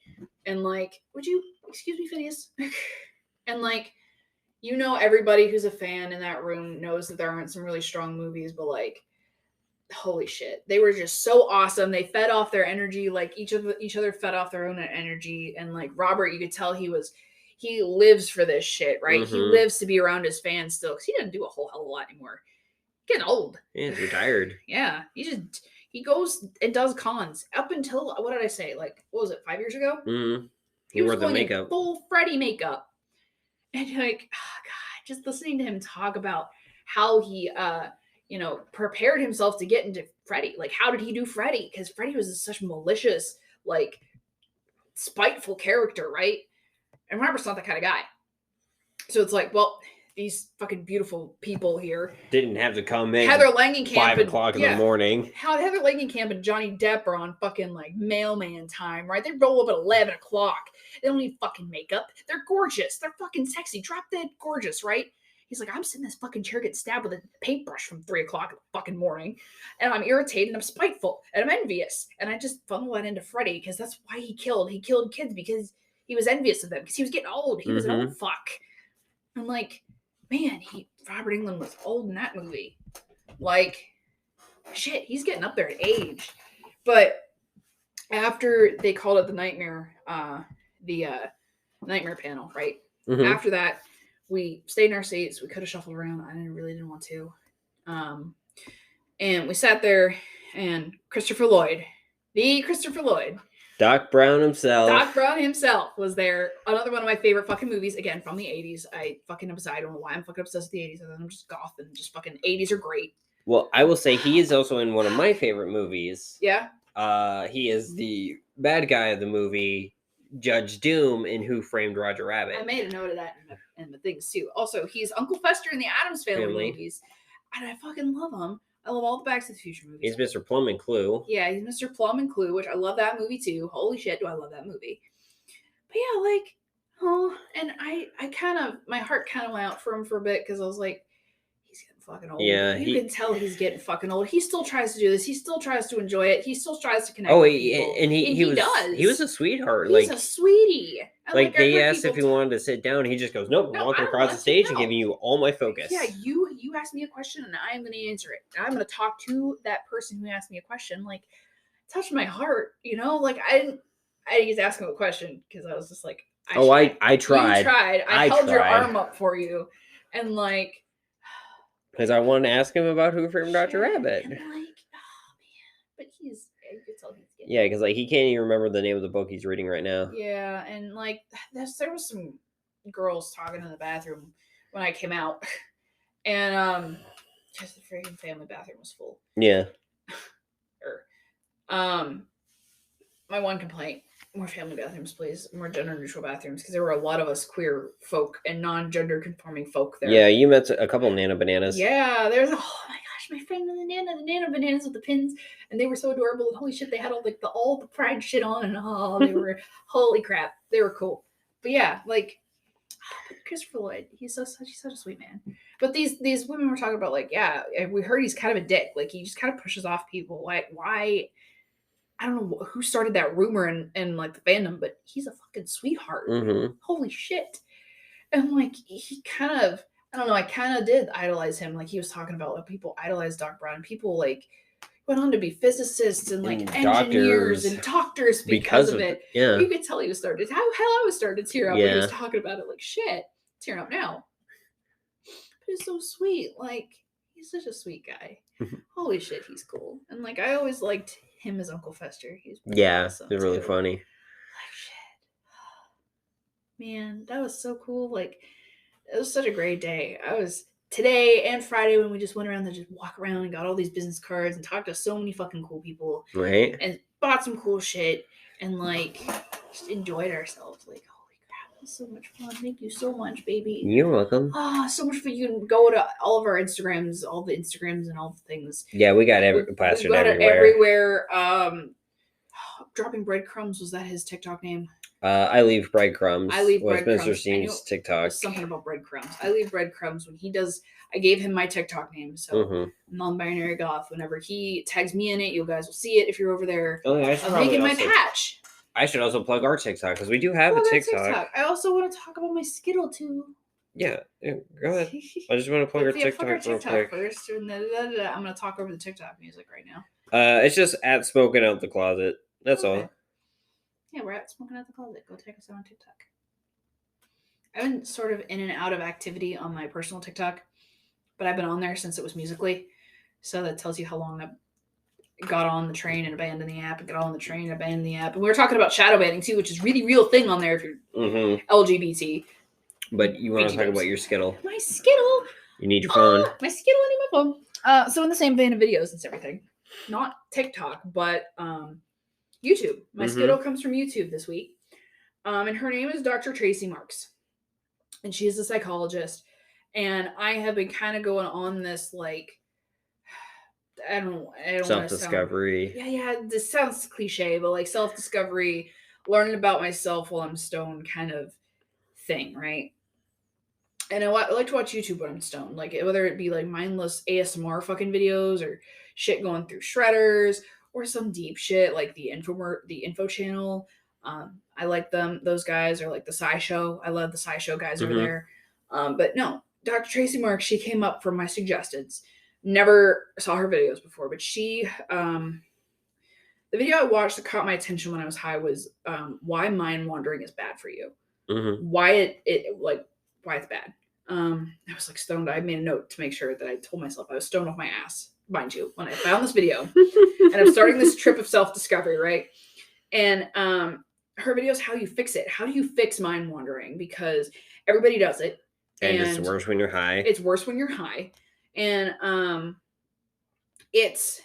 And like, would you excuse me, Phineas? And like, everybody who's a fan in that room knows that there aren't some really strong movies, but like, holy shit, they were just so awesome. They fed off their energy, like each other fed off their own energy. And like Robert, you could tell he lives for this shit, right? He lives to be around his fans still, because he doesn't do a whole hell of a lot anymore. Getting old. Yeah, he's retired. Yeah, he goes and does cons up until, what did I say? Like, what was it, 5 years ago? He wore was the going in makeup. full Freddy makeup. And like, oh God, just listening to him talk about how he, prepared himself to get into Freddy. Like, how did he do Freddy? Because Freddy was such malicious, like, spiteful character, right? And Robert's not that kind of guy. So it's like, well, these fucking beautiful people here didn't have to come in Heather Langenkamp 5 o'clock in the morning. How Heather Langenkamp and Johnny Depp are on fucking like mailman time, right? They roll up at 11 o'clock. They don't need fucking makeup. They're gorgeous. They're fucking sexy. Drop dead gorgeous, right? He's like, I'm sitting in this fucking chair getting stabbed with a paintbrush from 3 o'clock in the fucking morning. And I'm irritated and I'm spiteful and I'm envious. And I just funnel that into Freddy because that's why he killed. He killed kids because he was envious of them because he was getting old. He was an old fuck. I'm like, man, Robert Englund was old in that movie. Like, shit, he's getting up there in age. But after they called it the nightmare panel, right? After that, we stayed in our seats. We could have shuffled around. I really didn't want to. And we sat there, and Christopher Lloyd, Doc Brown himself was there. Another one of my favorite fucking movies, again, from the 80s. I don't know why I'm fucking obsessed with the 80s, other than I'm just goth and just fucking 80s are great. Well, I will say he is also in one of my favorite movies. Yeah? He is the bad guy of the movie, Judge Doom, in Who Framed Roger Rabbit. I made a note of that in the things, too. Also, he's Uncle Fester in the Addams Family movies. And I fucking love him. I love all the Back to the Future movies. He's Mr. Plum and Clue. Yeah, he's Mr. Plum and Clue, which I love that movie too. Holy shit, do I love that movie. But yeah, like, and I kind of, my heart kind of went out for him for a bit because I was like, he's getting fucking old. Yeah. You can tell he's getting fucking old. He still tries to do this. He still tries to enjoy it. He still tries to connect with people. And he does. He was a sweetheart. He's a sweetie. Like they asked if he wanted to sit down. He just goes, nope, walking across the stage and giving you all my focus. Yeah, you asked me a question and I am going to answer it. I'm going to talk to that person who asked me a question. Like, touch my heart, Like, I didn't get to ask him a question because I was just like, I tried. You tried. I held your arm up for you. And like, because I wanted to ask him about Who Framed Roger Rabbit. And like, oh man, but you could tell he's getting. Yeah, because like he can't even remember the name of the book he's reading right now. Yeah, and like there was some girls talking in the bathroom when I came out, and just the freaking family bathroom was full. Yeah. My one complaint: more family bathrooms, please. More gender-neutral bathrooms, because there were a lot of us queer folk and non-gender conforming folk there. Yeah, you met a couple of Nana Bananas. Yeah, there's oh my gosh, my friend the Nana Bananas with the pins, and they were so adorable. And holy shit, they had all the pride shit on, and they were holy crap, they were cool. But yeah, like Christopher Lloyd, he's such a sweet man. But these women were talking about like, yeah, we heard he's kind of a dick. Like he just kind of pushes off people. Like why? I don't know who started that rumor in like the fandom, but he's a fucking sweetheart. Holy shit. And like, he kind of, I don't know, I kind of did idolize him. Like he was talking about like people idolize Doc Brown. People like went on to be physicists and like engineers and doctors because of it. Yeah. You could tell he was starting to, hell, I was starting to tear up when he was talking about it. Like shit, tearing up now. But he's so sweet. Like he's such a sweet guy. Holy shit, he's cool. And like, I always liked him as Uncle Fester. He's awesome, they're really funny. Like shit, man, that was so cool. Like it was such a great day. I was today and Friday when we just went around and just walk around and got all these business cards and talked to so many fucking cool people. Right. And bought some cool shit and like just enjoyed ourselves. Like, holy crap, it was so much fun. Thank you so much, baby. You're welcome. So much fun. You can go to all of our Instagrams, all the Instagrams and all the things. Yeah, we got plastered everywhere. Everywhere. Dropping breadcrumbs, was that his TikTok name? I leave breadcrumbs. I leave was breadcrumbs. Mr. Steam's TikTok. Something about breadcrumbs. I leave breadcrumbs when he does. I gave him my TikTok name, so non-binary goth. Whenever he tags me in it, you guys will see it if you're over there. Oh, yeah, I'm making my patch. I should also plug our TikTok because we do have a TikTok. I also want to talk about my Skittle too. Yeah, go ahead. I just want to plug our TikTok real quick. First, and I'm going to talk over the TikTok music right now. It's just at Smoking Out the Closet. That's all. Yeah, we're at Smoking Out the Closet. Go check us out on TikTok. I've been sort of in and out of activity on my personal TikTok, but I've been on there since it was Musical.ly. So that tells you how long I got on the train and abandoned the app, and got on the train and abandoned the app. And we were talking about shadow banning too, which is really real thing on there if you're LGBT. But you want to talk about your Skittle. My Skittle. You need your phone. My Skittle, I need my phone. So in the same vein of videos and everything, not TikTok, but YouTube. My Skittle comes from YouTube this week. And her name is Dr. Tracy Marks. And she is a psychologist. And I have been kind of going on this, like, I don't self-discovery. Yeah, this sounds cliche, but like self-discovery, learning about myself while I'm stoned kind of thing, right? And I like to watch YouTube when I'm stoned, like whether it be like mindless ASMR fucking videos or shit going through shredders or some deep shit like the info channel. I like them. Those guys are like the SciShow. I love the SciShow guys over there. But no, Dr. Tracy Marks, she came up from my suggestions. Never saw her videos before, but she, the video I watched that caught my attention when I was high was why mind wandering is bad for you. Why why it's bad. I was like stoned. I made a note to make sure that I told myself I was stoned off my ass, mind you, when I found this video. And I'm starting this trip of self-discovery, right? And her video is how you fix it. How do you fix mind wandering? Because everybody does it. And it's worse when you're high. It's worse when you're high. And it's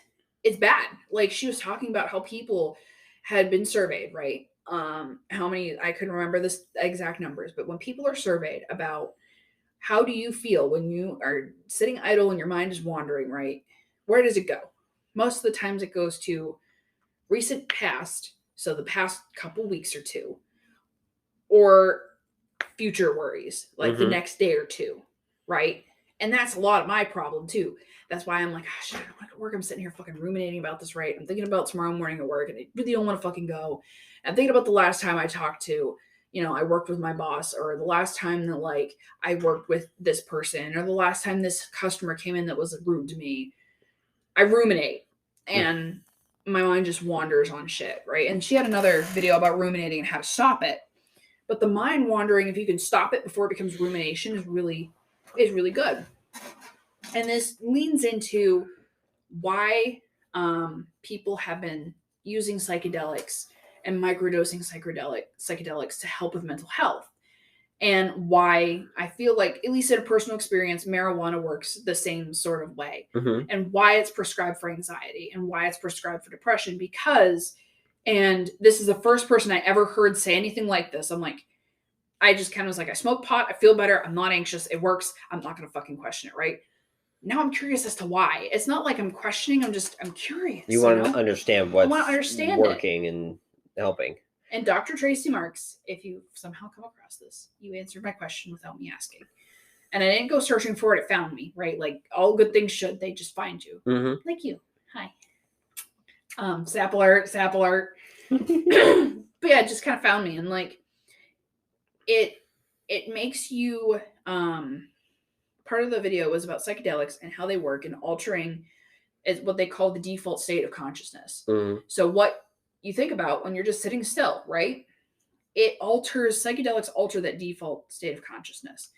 bad. Like she was talking about how people had been surveyed, right? How many, I couldn't remember the exact numbers, but when people are surveyed about how do you feel when you are sitting idle and your mind is wandering, right? Where does it go? Most of the times it goes to recent past, so the past couple weeks or two, or future worries, like the next day or two, right? And that's a lot of my problem too. That's why I'm like, oh, shit, I don't want to go to work. I'm sitting here fucking ruminating about this, right? I'm thinking about tomorrow morning at work and I really don't want to fucking go. I'm thinking about the last time I talked to, I worked with my boss, or the last time that like I worked with this person, or the last time this customer came in that was rude to me. I ruminate and my mind just wanders on shit, right? And she had another video about ruminating and how to stop it. But the mind wandering, if you can stop it before it becomes rumination, is really good. And this leans into why people have been using psychedelics and microdosing psychedelics to help with mental health. And why I feel like, at least in a personal experience, marijuana works the same sort of way. And why it's prescribed for anxiety and why it's prescribed for depression. Because, and this is the first person I ever heard say anything like this. I'm like, I just kind of was like, I smoke pot, I feel better, I'm not anxious, it works, I'm not going to fucking question it, right? Now I'm curious as to why. It's not like I'm questioning, I'm curious. You want to understand what's working it. And helping. And Dr. Tracy Marks, if you somehow come across this, you answered my question without me asking. And I didn't go searching for it, it found me, right? Like all good things should, they just find you. Like you. Hi. Sap alert. But yeah, it just kind of found me. And like, it makes you, part of the video was about psychedelics and how they work and altering is what they call the default state of consciousness. So what you think about when you're just sitting still, right? Psychedelics alter that default state of consciousness.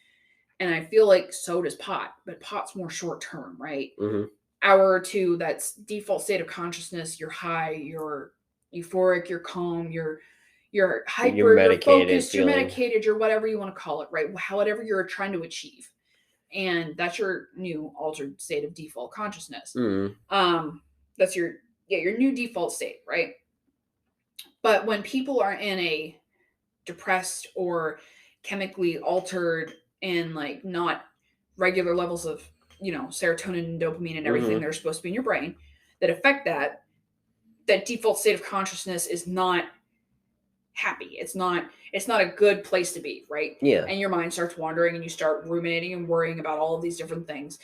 And I feel like so does pot, but pot's more short term, right? Hour or two, that's default state of consciousness. You're high, you're euphoric, you're calm, you're hyper, you're focused, you're medicated, you're whatever you want to call it, right? Whatever you're trying to achieve. And that's your new altered state of default consciousness. Mm. That's your new default state, right? But when people are in a depressed or chemically altered and like not regular levels of, serotonin and dopamine and everything that are supposed to be in your brain that affect that default state of consciousness is not happy. It's not a good place to be, right? Yeah. And your mind starts wandering and you start ruminating and worrying about all of these different things.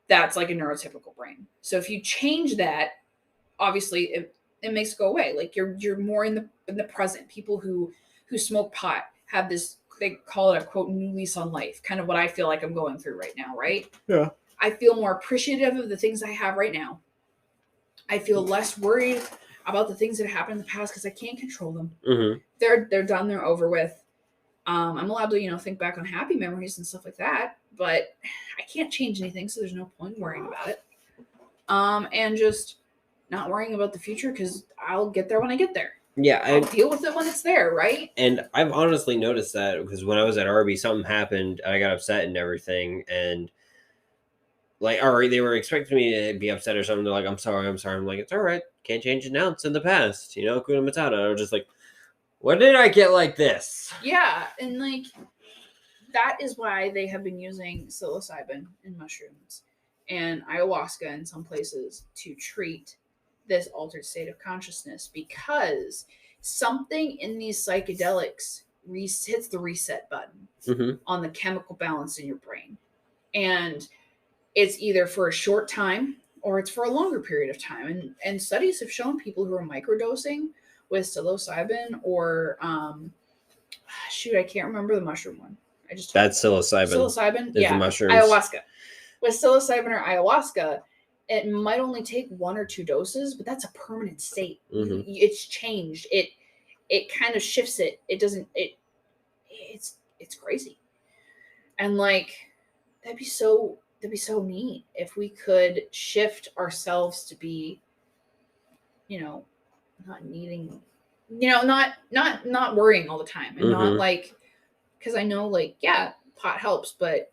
That's like a neurotypical brain. So if you change that, obviously it makes it go away. Like you're more in the present. People who smoke pot have this, they call it a quote new lease on life, kind of what I feel like I'm going through right now, right? Yeah. I feel more appreciative of the things I have right now. I feel less worried about the things that happened in the past because I can't control them. Mm-hmm. They're done, they're over with. I'm allowed to, think back on happy memories and stuff like that, but I can't change anything, so there's no point worrying about it. And just not worrying about the future because I'll get there when I get there. Yeah, I'll deal with it when it's there, right? And I've honestly noticed that because when I was at Arby's, something happened, I got upset and everything, and like, all right, they were expecting me to be upset or something. They're like, I'm sorry. I'm like, it's all right. Can't change it now. It's in the past. Kuna Matata. I was just like, when did I get like this? Yeah. And like, that is why they have been using psilocybin in mushrooms and ayahuasca in some places to treat this altered state of consciousness, because something in these psychedelics hits the reset button on the chemical balance in your brain. And it's either for a short time or it's for a longer period of time. And studies have shown people who are microdosing with psilocybin or, I can't remember the mushroom one. That's psilocybin. Psilocybin? Is Yeah. the mushrooms. Ayahuasca. With psilocybin or ayahuasca, it might only take 1 or 2 doses, but that's a permanent state. It's changed. It kind of shifts it. It doesn't, it's crazy. And like, that'd be so neat if we could shift ourselves to be, not needing, not worrying all the time and not like, because I know like, yeah, pot helps, but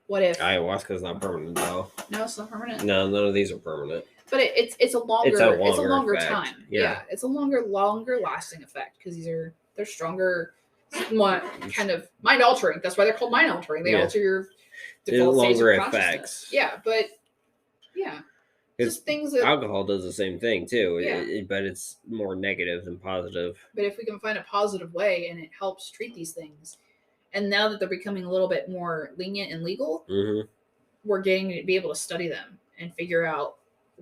what if ayahuasca is not permanent though? No, it's not permanent. No, none of these are permanent. But it's a longer effect. time. Yeah, it's a longer lasting effect because they're stronger, more kind of mind altering. That's why they're called mind altering. They alter your default longer states of effects. Yeah, but yeah, just things that alcohol does the same thing too. Yeah. But it's more negative than positive. But if we can find a positive way and it helps treat these things, and now that they're becoming a little bit more lenient and legal, we're getting to be able to study them and figure out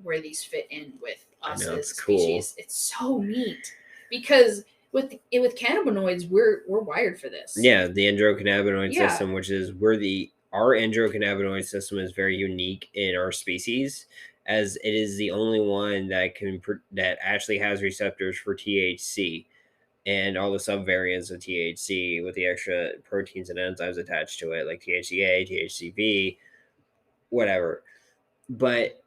where these fit in with us as species. Cool. It's so neat because with cannabinoids, we're wired for this. Yeah, the endocannabinoid system, which is our endocannabinoid system is very unique in our species, as it is the only one that actually has receptors for THC and all the subvariants of THC with the extra proteins and enzymes attached to it, like THCA, THCV, whatever. But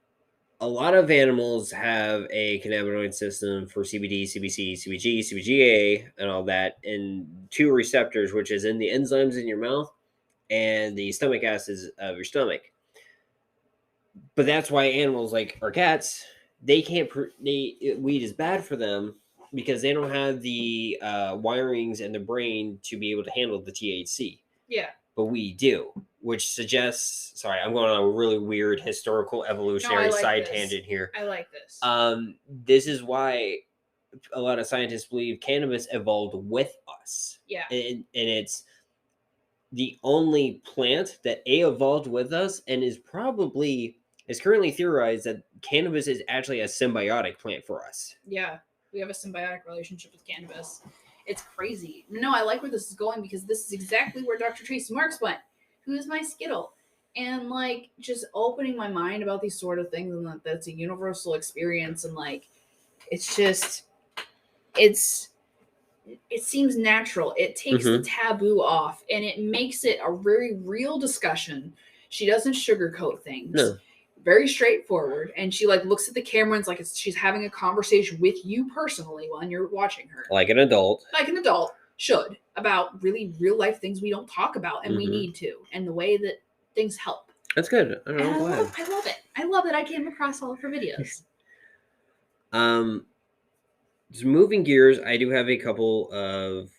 a lot of animals have a cannabinoid system for CBD, CBC, CBG, CBGA, and all that, and 2 receptors, which is in the enzymes in your mouth and the stomach acids of your stomach. But that's why animals like our cats, weed is bad for them because they don't have the wirings in the brain to be able to handle the THC. Yeah. But we do, which suggests, sorry, I'm going on a really weird historical evolutionary tangent here. I like this. This is why a lot of scientists believe cannabis evolved with us. Yeah. And it's the only plant that evolved with us and is currently theorized that cannabis is actually a symbiotic plant for us. Yeah. We have a symbiotic relationship with cannabis. It's crazy. No, I like where this is going because this is exactly where Dr. Tracy Marks went. Who is my Skittle? And like just opening my mind about these sort of things, and that's a universal experience. And like, it seems natural. It takes the taboo off and it makes it a very real discussion. She doesn't sugarcoat things. No. Very straightforward, and she like looks at the camera and it's like she's having a conversation with you personally while you're watching her, like an adult should, about really real life things we don't talk about and we need to, and the way that things help. That's good. I don't know, And I'm glad. I love it. I love that I came across all of her videos. Just moving gears, I do have a couple of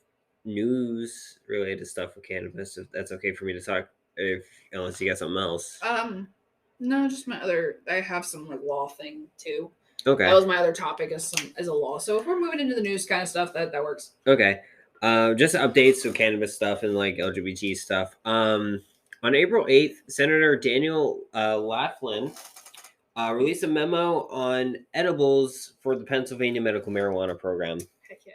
news related stuff with cannabis, if that's okay for me to talk, if unless you got something else. No, just my other. I have some like law thing too. Okay. That was my other topic as a law. So if we're moving into the news kind of stuff, that works. Okay. Just updates of cannabis stuff and like LGBT stuff. On April 8th, Senator Daniel Laughlin released a memo on edibles for the Pennsylvania medical marijuana program. Heck yeah.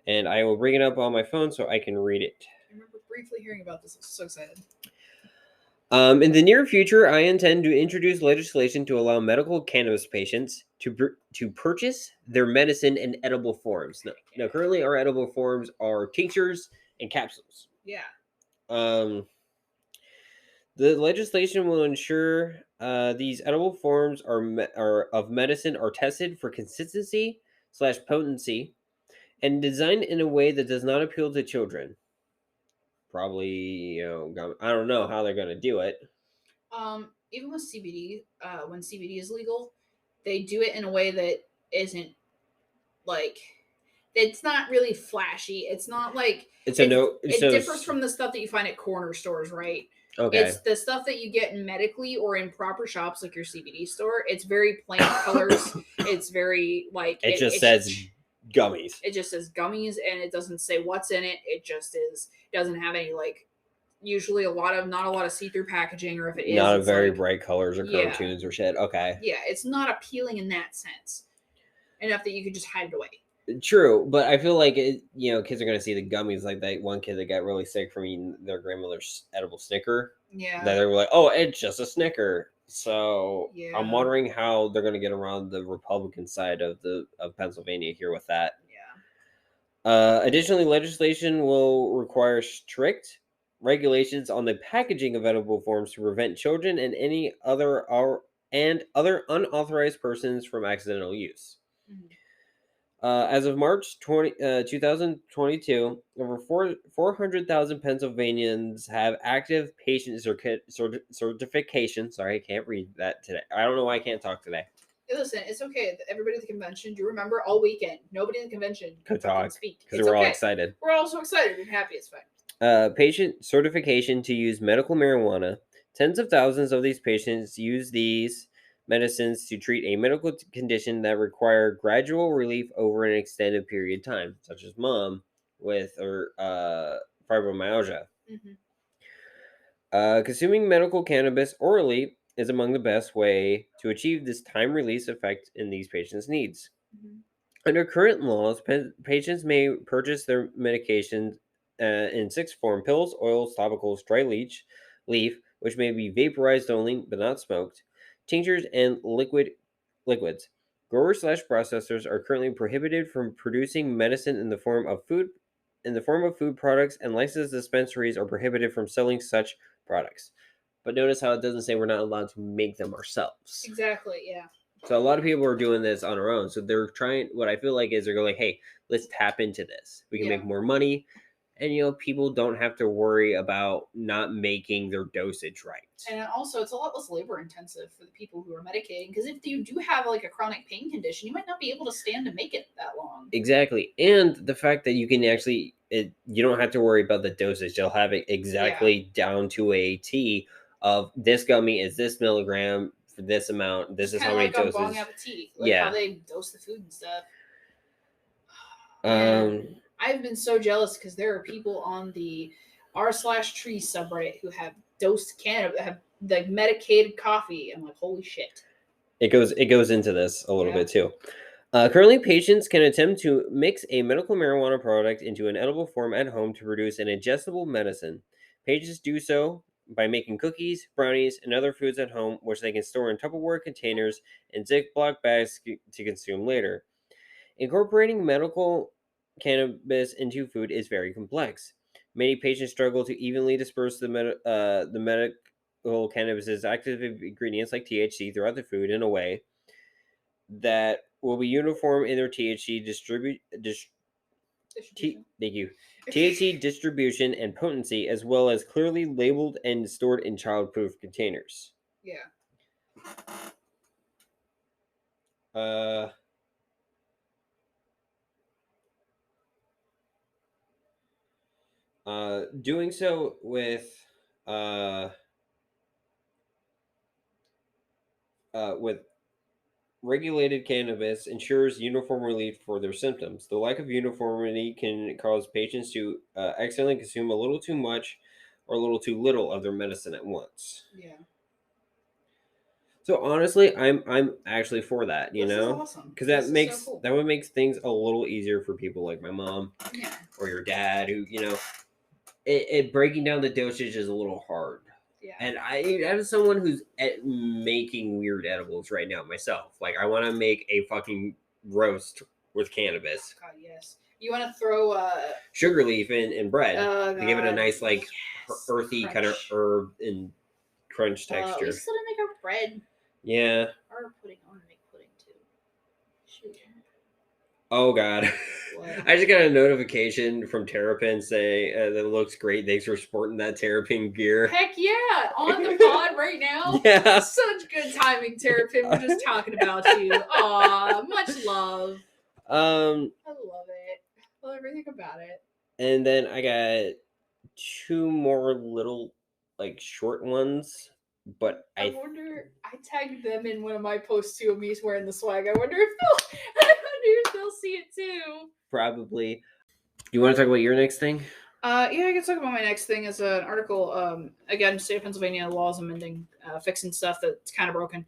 And I will bring it up on my phone so I can read it. I remember briefly hearing about this. I was so excited. In the near future, I intend to introduce legislation to allow medical cannabis patients to purchase their medicine in edible forms. Now, currently, our edible forms are tinctures and capsules. Yeah. The legislation will ensure these edible forms are of medicine are tested for consistency / potency and designed in a way that does not appeal to children. Probably, I don't know how they're going to do it. Even with CBD, when CBD is legal, they do it in a way that isn't like it's not really flashy. It's not like it differs from the stuff that you find at corner stores, right? Okay. It's the stuff that you get medically or in proper shops like your CBD store. It's very plain colors. It's very like it just says gummies. It just says gummies, and it doesn't say what's in it. It just is. It doesn't have any like usually not a lot of see-through packaging, or if it is, not it's very like, bright colors or cartoons or shit. Okay. Yeah, it's not appealing in that sense. Enough that you could just hide it away. True, but I feel like kids are gonna see the gummies, like that one kid that got really sick from eating their grandmother's edible Snicker. Yeah. That they were like, "Oh, it's just a Snicker." So yeah. I'm wondering how they're gonna get around the Republican side of Pennsylvania here with that. Yeah. Additionally, legislation will require strict regulations on the packaging of edible forms to prevent children and any other unauthorized persons from accidental use. Mhm. As of March 2022, over 400,000 Pennsylvanians have active patient certification. Sorry, I can't read that today. I don't know why I can't talk today. Hey, listen, it's okay. Everybody at the convention, do you remember all weekend? Nobody in the convention could talk, speak. Because we're all excited. We're all so excited and happy. It's fine. Patient certification to use medical marijuana. Tens of thousands of these patients use these medicines to treat a medical condition that require gradual relief over an extended period of time, such as mom with fibromyalgia. Mm-hmm. Consuming medical cannabis orally is among the best way to achieve this time release effect in these patients' needs. Mm-hmm. Under current laws, patients may purchase their medications in 6 form: pills, oils, topicals, dry leaf, which may be vaporized only but not smoked, tinctures, and liquids. Growers / processors are currently prohibited from producing medicine in the form of food products, and licensed dispensaries are prohibited from selling such products. But notice how it doesn't say we're not allowed to make them ourselves. Exactly, yeah. So a lot of people are doing this on their own. So they're trying, what I feel like is they're going, hey, let's tap into this. We can make more money. And, people don't have to worry about not making their dosage right. And also, it's a lot less labor intensive for the people who are medicating. Because if you do have like a chronic pain condition, you might not be able to stand to make it that long. Exactly. And the fact that you can actually, you don't have to worry about the dosage. They'll have it exactly down to a T of this gummy is this milligram for this amount. This is how many doses. Bon appetit, how they dose the food and stuff. I've been so jealous because there are people on the r/tree subreddit who have dosed cannabis, have like medicated coffee. I'm like, holy shit. It goes into this a little bit too. Currently, patients can attempt to mix a medical marijuana product into an edible form at home to produce an ingestible medicine. Patients do so by making cookies, brownies, and other foods at home, which they can store in Tupperware containers and Ziploc bags to consume later. Incorporating medical cannabis into food is very complex. Many patients struggle to evenly disperse the medical cannabis's active ingredients like THC throughout the food in a way that will be uniform in their THC distribution and potency, as well as clearly labeled and stored in child-proof containers. Yeah. Doing so with regulated cannabis ensures uniform relief for their symptoms. The lack of uniformity can cause patients to accidentally consume a little too much or a little too little of their medicine at once. Yeah. So honestly, I'm actually for that, you This is know, awesome. because This is so cool. that would make things a little easier for people like my mom Yeah. or your dad, who it breaking down the dosage is a little hard. Yeah. And as someone who's making weird edibles right now myself, like I want to make a fucking roast with cannabis, God, yes. You want to throw sugar leaf in bread to give it a God, nice like yes, earthy kind of crunch. herb and crunch texture. We still didn't make our bread. Yeah. Or pudding. I want to make pudding too. Shoot. Oh God. What? I just got a notification from Terrapin saying that looks great. Thanks for sporting that Terrapin gear. Heck yeah! On the pod right now. Yeah. Such good timing, Terrapin. We're just talking about you. Aw, much love. I love it. I love everything about it. And then I got two more little like short ones, but I wonder. I tagged them in one of my posts too of me wearing the swag. I wonder if they'll see it too. probably. Do you want to talk about your next thing? Yeah, I can talk about my next thing. Is an article. Again, state of Pennsylvania laws amending, fixing stuff that's kind of broken,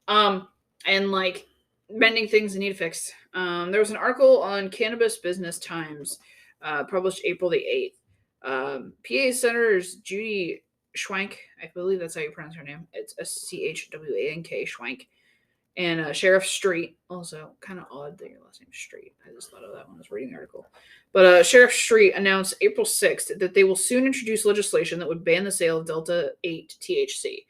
and like mending things that need fixed. There was an article on Cannabis Business Times, published April the 8th. PA Senators Judy Schwank, I believe that's how you pronounce her name. It's Chwank, Schwank, and Sheriff Street. Also, kind of odd that your last name's Street. I just thought of that when I was reading the article. But Sheriff Street announced April 6th that they will soon introduce legislation that would ban the sale of Delta 8 THC.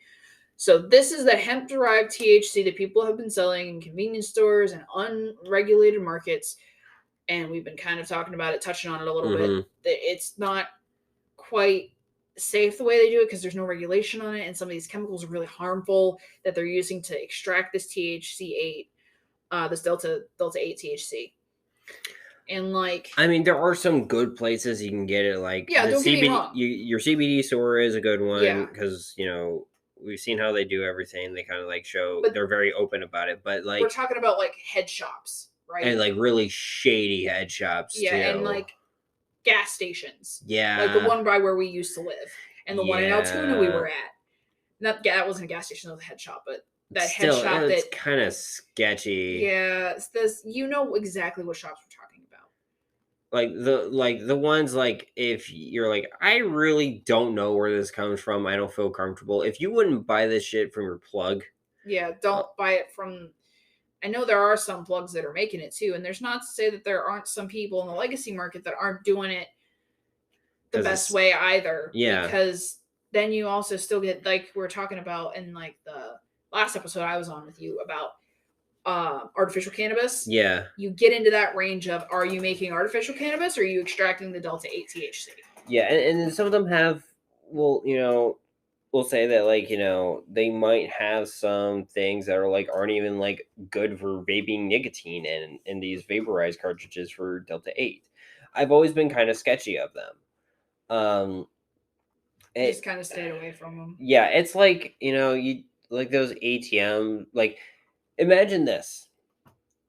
So this is the hemp-derived THC that people have been selling in convenience stores and unregulated markets. And we've been kind of talking about it, touching on it a little bit. It's not quite safe the way they do it because there's no regulation on it, and some of these chemicals are really harmful that they're using to extract this THC 8, this Delta 8 THC. And like, I mean, there are some good places you can get it. Like, yeah, the don't get me CBD, wrong. your CBD store is a good Yeah. one because we've seen how they do everything. They kind of like show But they're very open about it. But like, we're talking about like head shops, right? and like really shady head shops. Yeah, too. and like gas stations. Yeah, like the one by where we used to live, and the one in Altoona we were at. That wasn't a gas station; that was a head shop. But that still, head shop it's that kind of sketchy. Yeah, this you know exactly what shops we're talking about. Like the ones like if you're like, I really don't know where this comes from. I don't feel comfortable. If you wouldn't buy this shit from your plug. Yeah, don't buy it from. I know there are some plugs that are making it too, and there's not to say that there aren't some people in the legacy market that aren't doing it the best way either. Yeah. Because then you also still get, like we were talking about in like the last episode I was on with you about artificial cannabis. Yeah. You get into that range of, are you making artificial cannabis or are you extracting the Delta 8 THC? Yeah, and some of them have, well, we'll say that like, they might have some things that are like aren't even like good for vaping nicotine in these vaporized cartridges for Delta 8. I've always been kind of sketchy of them. Just kind of stayed away from them. Yeah, it's like, you like those ATM, like imagine this.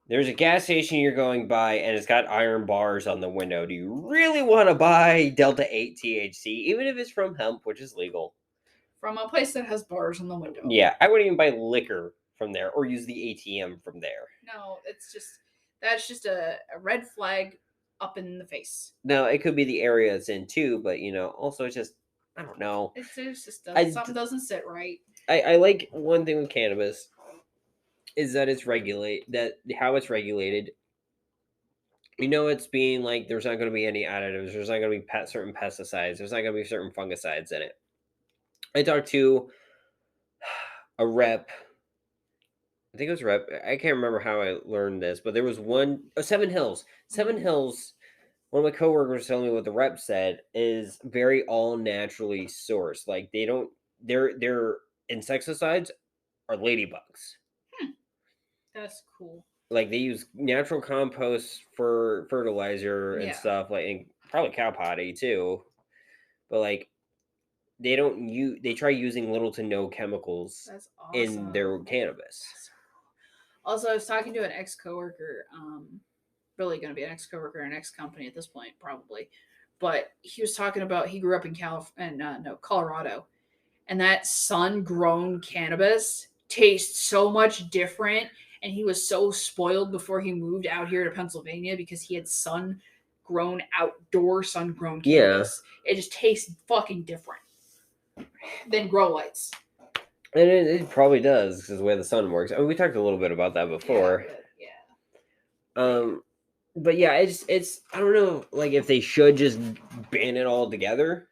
There's a gas station you're going by and it's got iron bars on the window. Do you really want to buy Delta 8 THC, even if it's from hemp, which is legal? From a place that has bars on the window. Yeah, I wouldn't even buy liquor from there or use the ATM from there. No, that's just a red flag up in the face. No, it could be the area it's in too, but also it's just, I don't know. It's just something doesn't sit right. I like one thing with cannabis is that how it's regulated. It's being like, there's not going to be any additives. There's not going to be certain pesticides. There's not going to be certain fungicides in it. I talked to a rep. I think it was a rep. I can't remember how I learned this, but there was Seven Hills. Seven Hills. One of my coworkers was telling me what the rep said is very all naturally sourced. Like their insecticides are ladybugs. That's cool. Like they use natural compost for fertilizer and Yeah. stuff, like and probably cow potty too. But like they don't use, they try using little to no chemicals That's in their awesome. cannabis. Also, I was talking to an ex-coworker, really going to be an ex-coworker in an ex-company at this point, probably. But he was talking about he grew up in Colorado, and that sun-grown cannabis tastes so much different. And he was so spoiled before he moved out here to Pennsylvania because he had sun-grown cannabis. It just tastes fucking different than grow lights. And it probably does because the way the sun works. I mean, we talked a little bit about that before. But yeah, it's I don't know, like if they should just ban it all together.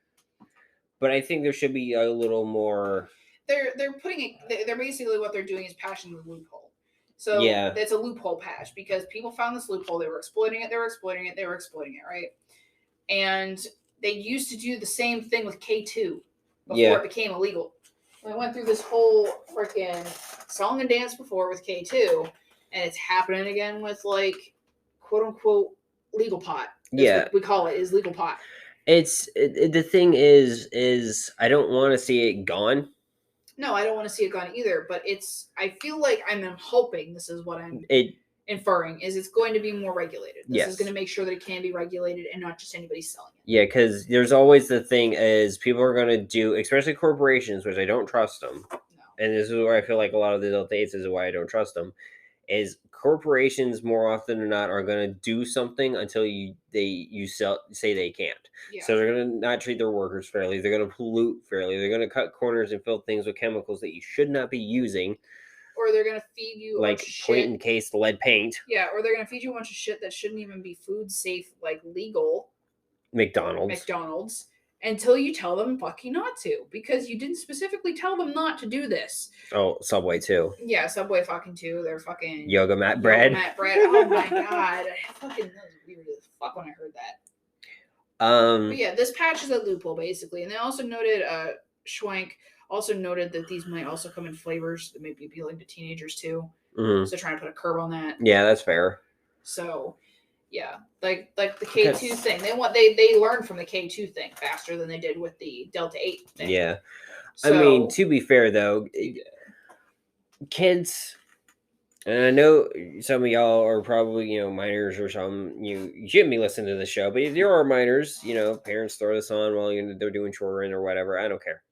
But I think there should be a little more. They're putting it. They're basically what they're doing is patching the loophole. So Yeah. it's a loophole patch because people found this loophole. They were exploiting it. Right? And they used to do the same thing with K2 before it became illegal. We went through this whole freaking song and dance before with K2, and it's happening again with like quote unquote legal pot. That's what we call it, is legal pot. The thing is I don't want to see it gone. No, I don't want to see it gone either, but I feel like I'm hoping, this is what I'm inferring, is it's going to be more regulated. This is going to make sure that it can be regulated and not just anybody selling it. Yeah, because there's always the thing is people are going to do, especially corporations, which I don't trust them. No. And this is where I feel like a lot of the adult dates is why I don't trust them, is corporations more often than not are going to do something until you say they can't. Yeah. So they're going to not treat their workers fairly. They're going to pollute fairly. They're going to cut corners and fill things with chemicals that you should not be using. Or they're going to feed you like point and case lead paint. Yeah, or they're going to feed you a bunch of shit that shouldn't even be food safe, like legal. McDonald's. Until you tell them fucking not to, because you didn't specifically tell them not to do this. Oh, Subway too. Yeah, Subway fucking too. They're fucking yoga mat bread. Oh my god, that was weird as fuck when I heard that. But yeah, this patch is a loophole basically, and they also noted, Schwank also noted that these might also come in flavors that may be appealing to teenagers too. Mm-hmm. So trying to put a curb on that. Yeah, that's fair. So. Yeah, like the K2 thing. They learned from the K2 thing faster than they did with the Delta 8 thing. Yeah. So, I mean, to be fair though, kids, and I know some of y'all are probably, minors or something, you shouldn't be listening to the show, but if there are minors, parents throw this on while they're doing choring or whatever, I don't care.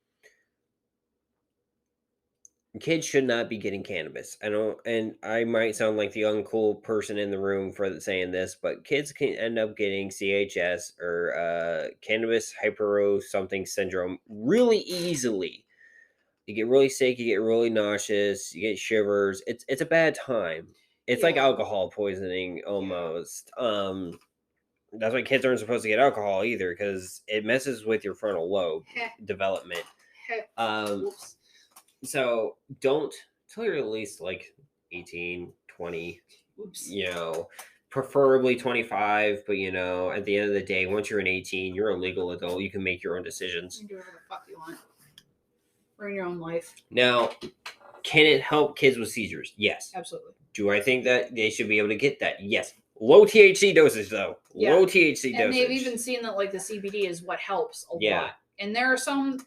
Kids should not be getting cannabis. And I might sound like the uncool person in the room for saying this, but kids can end up getting CHS or cannabis hypero something syndrome really easily. You get really sick, you get really nauseous, you get shivers. It's a bad time. It's like alcohol poisoning almost. That's why kids aren't supposed to get alcohol either, because it messes with your frontal lobe development. So don't, till you're at least like 18, 20, preferably 25. But, at the end of the day, once you're an 18, you're a legal adult. You can make your own decisions. You can do whatever the fuck you want. Ruin your own life. Now, can it help kids with seizures? Yes. Absolutely. Do I think that they should be able to get that? Yes. Low THC dosage, though. Yeah. Low THC dosage. And they've even seen that, like, the CBD is what helps a lot. And there are some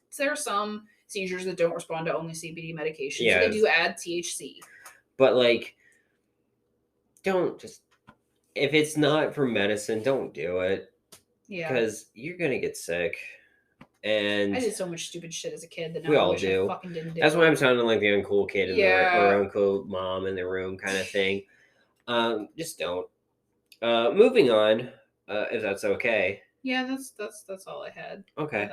seizures that don't respond to only CBD medications. Yeah, so they do add THC. But like, don't just, if it's not for medicine, don't do it. Yeah. Because you're gonna get sick. And I did so much stupid shit as a kid that we all do. I fucking didn't do. That's why I'm sounding like the uncool kid in or uncool mom in the room kind of thing. Just don't. Moving on, if that's okay. Yeah, that's all I had. Okay.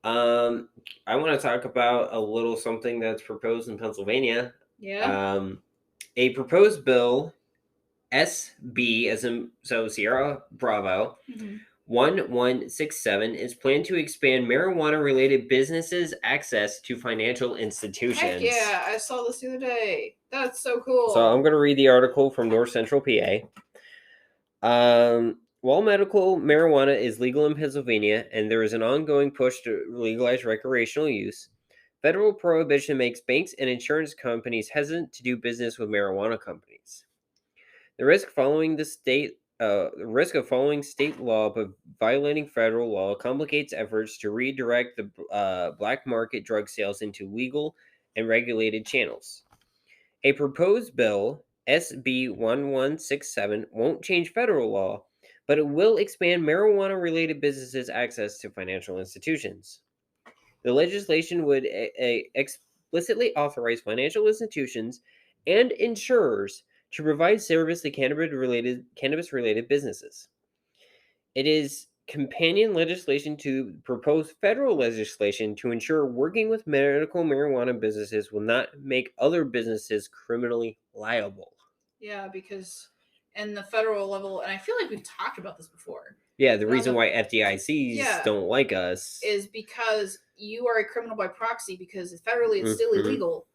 I want to talk about a little something that's proposed in Pennsylvania. Yeah. A proposed bill, SB, as in Sierra Bravo, 1167, is planned to expand marijuana-related businesses' access to financial institutions. Heck yeah, I saw this the other day. That's so cool. So I'm going to read the article from North Central PA. While medical marijuana is legal in Pennsylvania and there is an ongoing push to legalize recreational use, Federal prohibition makes banks and insurance companies hesitant to do business with marijuana companies. The risk of following state law but violating federal law complicates efforts to redirect the black market drug sales into legal and regulated channels. A proposed bill, SB 1167, won't change federal law, but it will expand marijuana-related businesses' access to financial institutions. The legislation would explicitly authorize financial institutions and insurers to provide service to cannabis-related businesses. It is companion legislation to proposed federal legislation to ensure working with medical marijuana businesses will not make other businesses criminally liable. Yeah, because in the federal level, and I feel like we've talked about this before. Yeah, the reason why FDICs don't like us is because you are a criminal by proxy, because federally it's still illegal.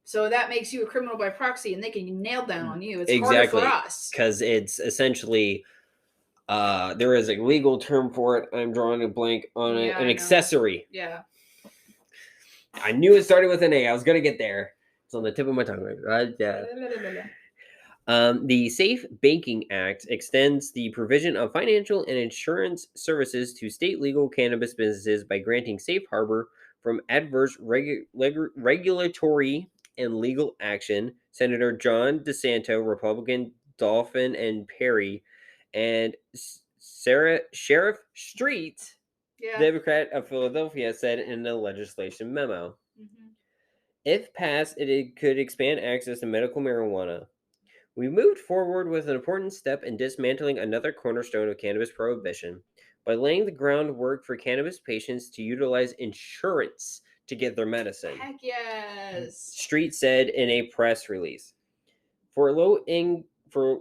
So that makes you a criminal by proxy, and they can nail down on you. It's harder for us. Because it's essentially, there is a legal term for it. I'm drawing a blank on it. An accessory. Yeah. I knew it started with an A. I was going to get there. It's on the tip of my tongue. Right? The Safe Banking Act extends the provision of financial and insurance services to state legal cannabis businesses by granting safe harbor from adverse regulatory and legal action. Senator John DeSanto, Republican Dolphin and Perry, and Sheriff Street, Democrat of Philadelphia, said in the legislation memo. If passed, it could expand access to medical marijuana. We moved forward with an important step in dismantling another cornerstone of cannabis prohibition by laying the groundwork for cannabis patients to utilize insurance to get their medicine. Heck yes. Street said in a press release. For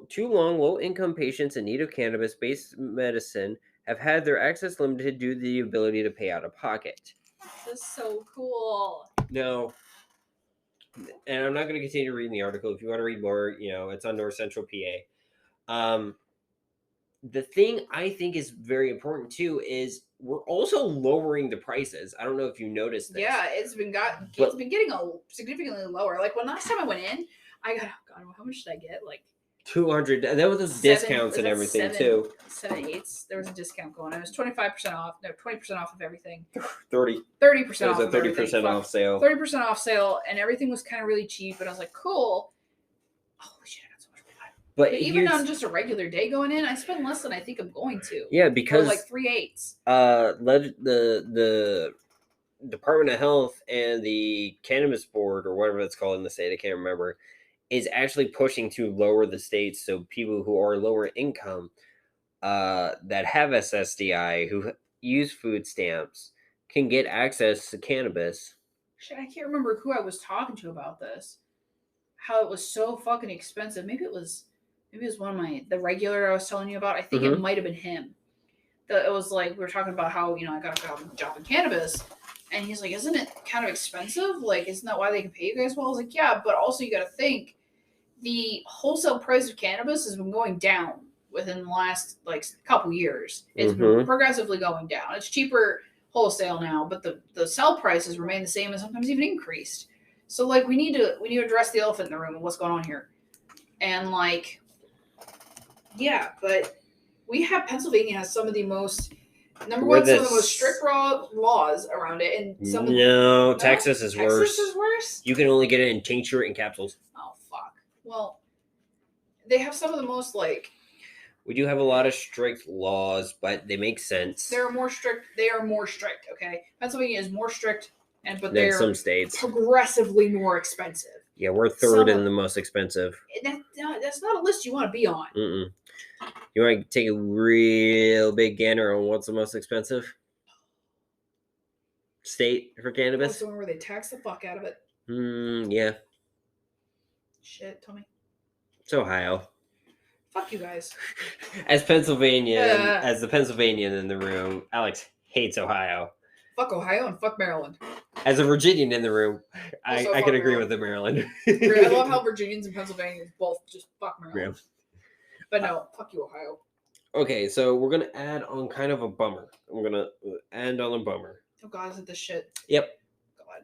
too long, low-income patients in need of cannabis-based medicine have had their access limited due to the ability to pay out of pocket. This is so cool. No. And I'm not going to continue reading the article. If you want to read more, it's on North Central PA. The thing I think is very important too is we're also lowering the prices. I don't know if you noticed this. Yeah, it's been getting significantly lower. Like when last time I went in, I got how much did I get? Like 200. That was those discounts and everything too. 7/8. There was a discount going. It was 25% off. No, 20% off of everything. 30% off. There was a 30% off sale. 30% off sale, and everything was kind of really cheap. And I was like, cool. Holy shit, I got so much money. But even on just a regular day going in, I spend less than I think I'm going to. Yeah, because like 3/8. The Department of Health and the Cannabis Board, or whatever it's called in the state, I can't remember, is actually pushing to lower the states so people who are lower income that have SSDI, who use food stamps, can get access to cannabis. Shit, I can't remember who I was talking to about this. How it was so fucking expensive. Maybe it was one of the regular I was telling you about. I think it might have been him. It was like, we were talking about how, I got a job in cannabis. And he's like, isn't it kind of expensive? Like, isn't that why they can pay you guys well? I was like, yeah, but also you got to think, the wholesale price of cannabis has been going down within the last couple years. It's been progressively going down. It's cheaper wholesale now, but the sell prices remain the same and sometimes even increased. So we need to address the elephant in the room of what's going on here. And but we have Pennsylvania has some of the most some of the most strict laws around it, and Texas is worse. Texas is worse. You can only get it in tincture and capsules. Oh fuck. Well, they have some of the most We do have a lot of strict laws, but they make sense. They are more strict. Okay, Pennsylvania is more strict, but they're some states progressively more expensive. Yeah, we're third in the most expensive. That's not a list you want to be on. You want to take a real big gander on what's the most expensive state for cannabis? That's the one where they tax the fuck out of it. Yeah. Shit, tell me. It's Ohio. Fuck you guys. As the Pennsylvanian in the room, Alex hates Ohio. Fuck Ohio and fuck Maryland. As a Virginian in the room, I can agree with the Maryland. I love how Virginians and Pennsylvanians both just fuck Maryland. Yeah. But no, fuck you, Ohio. Okay, so we're going to add on kind of a bummer. I'm going to end on a bummer. God, is it this shit? Yep. God,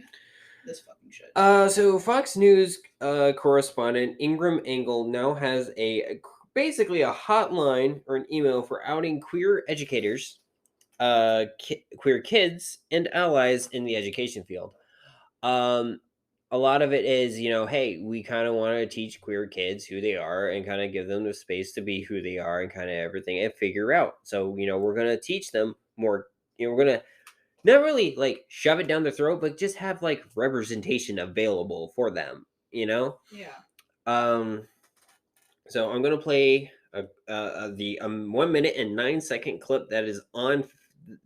this fucking shit. So Fox News correspondent Ingram Engel now has basically a hotline or an email for outing queer educators, queer kids, and allies in the education field. A lot of it is, hey, we kind of want to teach queer kids who they are and kind of give them the space to be who they are and kind of everything and figure out. So, we're going to teach them more, we're going to not really like shove it down their throat, but just have like representation available for them, Yeah. So I'm going to play the 1 minute and 9 second clip that is on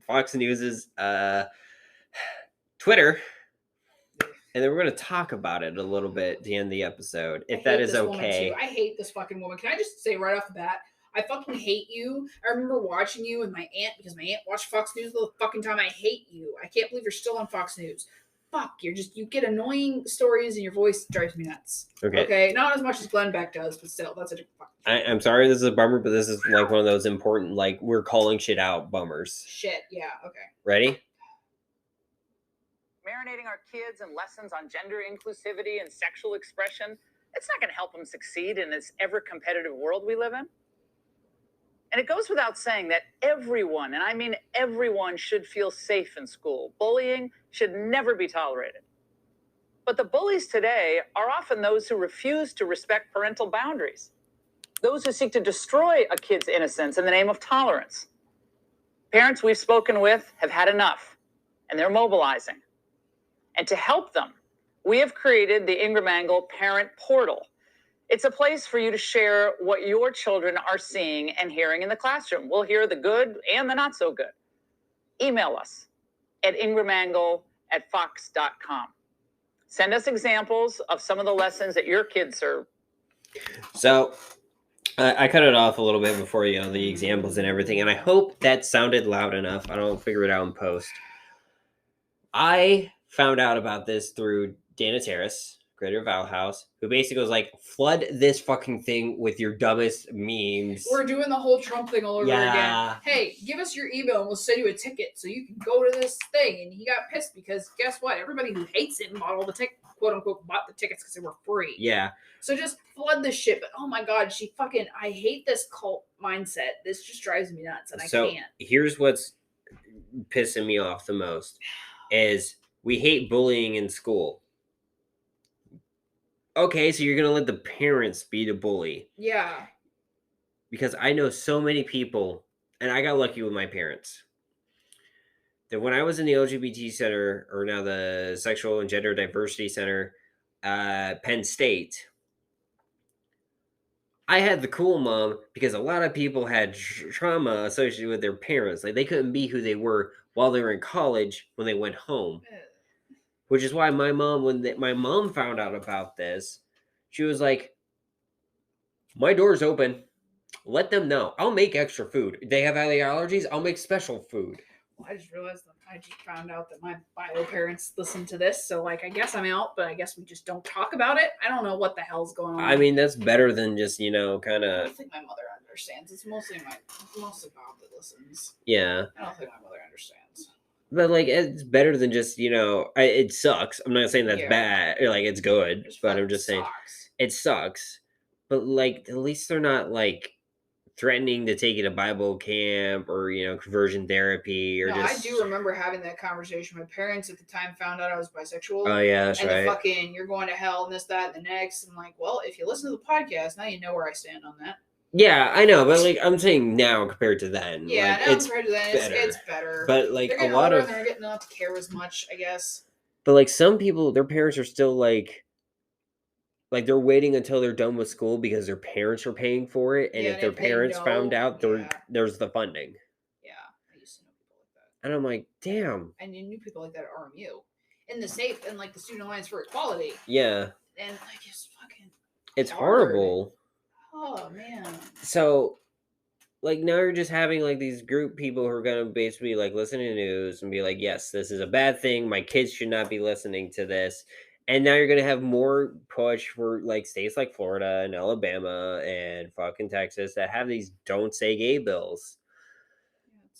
Fox News's Twitter. And then we're going to talk about it a little bit at the end of the episode, if that is okay. I hate this fucking woman. Can I just say right off the bat, I fucking hate you. I remember watching you and my aunt, because my aunt watched Fox News the fucking time. I hate you. I can't believe you're still on Fox News. Fuck, you get annoying stories and your voice drives me nuts. Okay? Not as much as Glenn Beck does, but still, that's a different fucking I'm sorry this is a bummer, but this is like one of those important, like, we're calling shit out bummers. Shit, yeah, okay. Ready? Marinating our kids in lessons on gender inclusivity and sexual expression, it's not going to help them succeed in this ever-competitive world we live in. And it goes without saying that everyone, and I mean everyone, should feel safe in school. Bullying should never be tolerated. But the bullies today are often those who refuse to respect parental boundaries, those who seek to destroy a kid's innocence in the name of tolerance. Parents we've spoken with have had enough, and they're mobilizing. And to help them, we have created the Ingram Engel Parent Portal. It's a place for you to share what your children are seeing and hearing in the classroom. We'll hear the good and the not so good. Email us at ingramengel@fox.com. Send us examples of some of the lessons that your kids are. So I cut it off a little bit before, the examples and everything. And I hope that sounded loud enough. I don't figure it out in post. I found out about this through Dana Terrace, creator of Owl House, who basically was like, flood this fucking thing with your dumbest memes. We're doing the whole Trump thing all over again. Hey, give us your email and we'll send you a ticket so you can go to this thing. And he got pissed because guess what? Everybody who hates him bought all the quote unquote bought the tickets because they were free. Yeah. So just flood this shit. But oh my God, I hate this cult mindset. This just drives me nuts and I can't. Here's what's pissing me off the most is we hate bullying in school. Okay, so you're going to let the parents be the bully. Yeah. Because I know so many people, and I got lucky with my parents, that when I was in the LGBT Center, or now the Sexual and Gender Diversity Center, Penn State, I had the cool mom because a lot of people had trauma associated with their parents. Like, they couldn't be who they were while they were in college when they went home. Which is why my mom, when my mom found out about this, she was like, my door's open. Let them know. I'll make extra food. They have any allergies? I'll make special food. Well, I just realized that I just found out that my bio parents listen to this. So, I guess I'm out, but I guess we just don't talk about it. I don't know what the hell's going on. I mean, that's better than just, kind of... I don't think my mother understands. It's mostly Bob that listens. Yeah. I don't think my mother understands. But, it's better than just, it sucks. I'm not saying that's bad. Or, it's good. But I'm just saying it sucks. But, at least they're not, threatening to take you to Bible camp or, conversion therapy or I do remember having that conversation. My parents at the time found out I was bisexual. Oh, yeah, that's right. And you're going to hell and this, that, and the next. I'm like, well, if you listen to the podcast, now you know where I stand on that. Yeah, I know, but I'm saying now compared to then. Yeah, now compared to then, it's better. But a lot of they're getting not to care as much, I guess. But some people, their parents are still they're waiting until they're done with school because their parents are paying for it, and if their parents found out, there's the funding. Yeah, I used to know people like that. And I'm like, damn. And you knew people like that at RMU, in the SAFE and the Student Alliance for Equality. Yeah. And it's fucking. It's horrible. Oh man. So, now you're just having these group people who are gonna basically listen to news and be like, yes, this is a bad thing. My kids should not be listening to this. And now you're gonna have more push for states like Florida and Alabama and fucking Texas that have these "don't say gay" bills.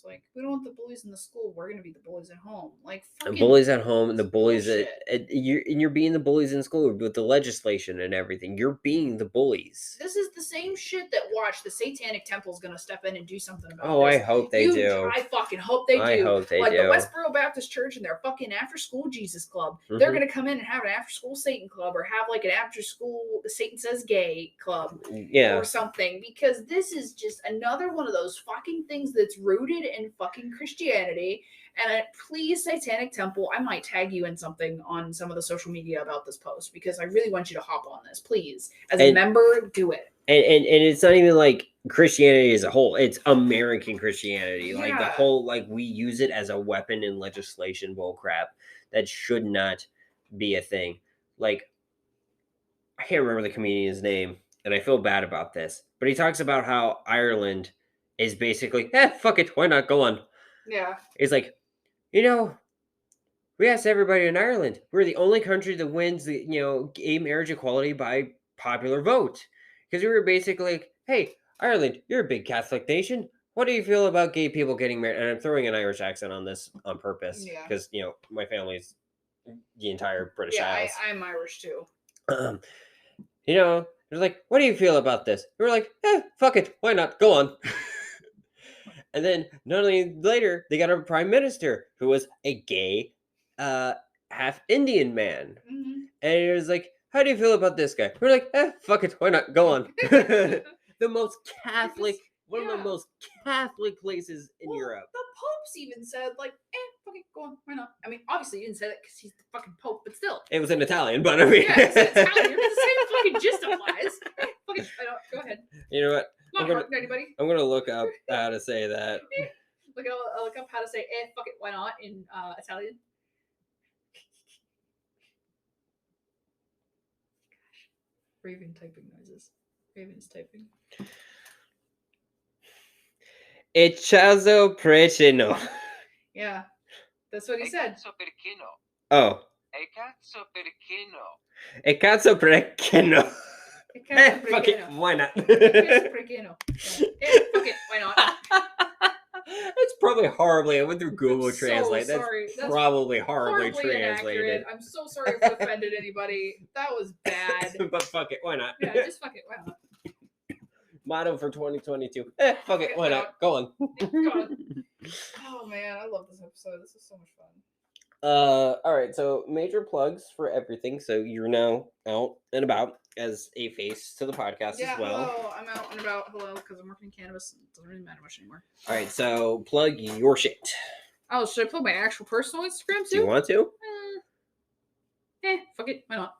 Yeah, It's like, we don't want the bullies in the school. We're gonna be the bullies at home. Like The fucking bullies at home and the bullies bullshit. you're being the bullies in school with the legislation and everything. You're being the bullies. This is the same shit that the Satanic Temple's gonna step in and do something about. Oh, I this. hope they do. I fucking hope they do. I hope they like do. the Westboro Baptist Church and their fucking after school Jesus club. Mm-hmm. They're gonna come in and have an after school Satan club, or have like an after school Satan Says Gay club, or something. Because this is just another one of those fucking things that's rooted in fucking Christianity. And please, Satanic Temple, I might tag you in something on some of the social media about this post, because I really want you to hop on this, please. As a member, do it. And it's not even like Christianity as a whole. It's American Christianity. Like the whole, like we use it as a weapon in legislation bullcrap. That should not be a thing. Like, I can't remember the comedian's name, and I feel bad about this, but he talks about how Ireland is basically, fuck it, why not, go on. Yeah. It's like, we asked everybody in Ireland. We're the only country that wins the, gay marriage equality by popular vote. Because we were basically like, hey, Ireland, you're a big Catholic nation. What do you feel about gay people getting married? And I'm throwing an Irish accent on this on purpose. Because, my family's the entire British Isles. I'm Irish too. They're like, what do you feel about this? We were like, fuck it, why not? Go on. And then not only later, they got a prime minister who was a gay, half Indian man. Mm-hmm. And it was like, how do you feel about this guy? We're like, fuck it, why not? Go on. The most Catholic, one of the most Catholic places in Europe. The popes even said, like, fuck it, go on, why not? I mean, obviously he didn't say that because he's the fucking pope, but still. It was in Italian, but I mean. Yeah, it's Italian. The same fucking gist applies. Fuck it, go ahead. You know what? Not hurting anybody. I'm gonna look up how to say that. I'll look up how to say fuck it, why not in Italian. Gosh. Rayven typing noises. Rayven's typing. Echazo precino. Yeah. That's what he said. Oh. Echazo precino. Fuck it, why not? Fuck it, why not? It's probably horribly. I went through Google Translate. That's probably horribly translated. Inaccurate. I'm so sorry if I offended anybody. That was bad. But fuck it, why not? Yeah, just fuck it, why not? Motto for 2022. Fuck it, why not? Go on. Oh man, I love this episode. This is so much fun. All right, so major plugs for everything. So you're now out and about as a face to the podcast as well. Hello, I'm out and about. Hello, because I'm working in cannabis. It doesn't really matter much anymore. All right, so plug your shit. Oh, should I plug my actual personal Instagram too? Do you want to? Fuck it, why not?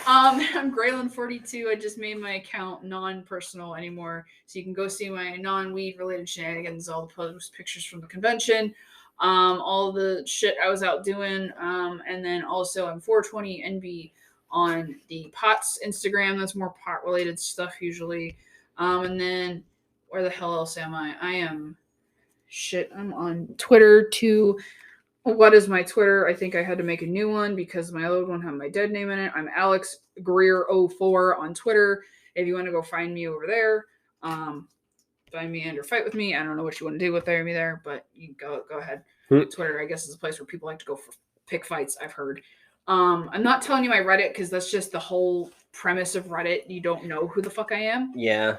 I'm Graylin42. I just made my account non-personal anymore, so you can go see my non-weed related shenanigans, all the post pictures from the convention, all the shit I was out doing, and then also I'm 420NB on the POTS Instagram. That's more pot related stuff usually. And then where the hell else am I? I'm on Twitter too. What is my Twitter? I think I had to make a new one because my old one had my dead name in it. I'm Alex Greer04 on Twitter. If you want to go find me over there, find me and or fight with me. I don't know what you want to do with me there, but you go ahead. Twitter, I guess, is a place where people like to go for pick fights, I've heard. I'm not telling you my Reddit because that's just the whole premise of Reddit. You don't know who the fuck I am. Yeah.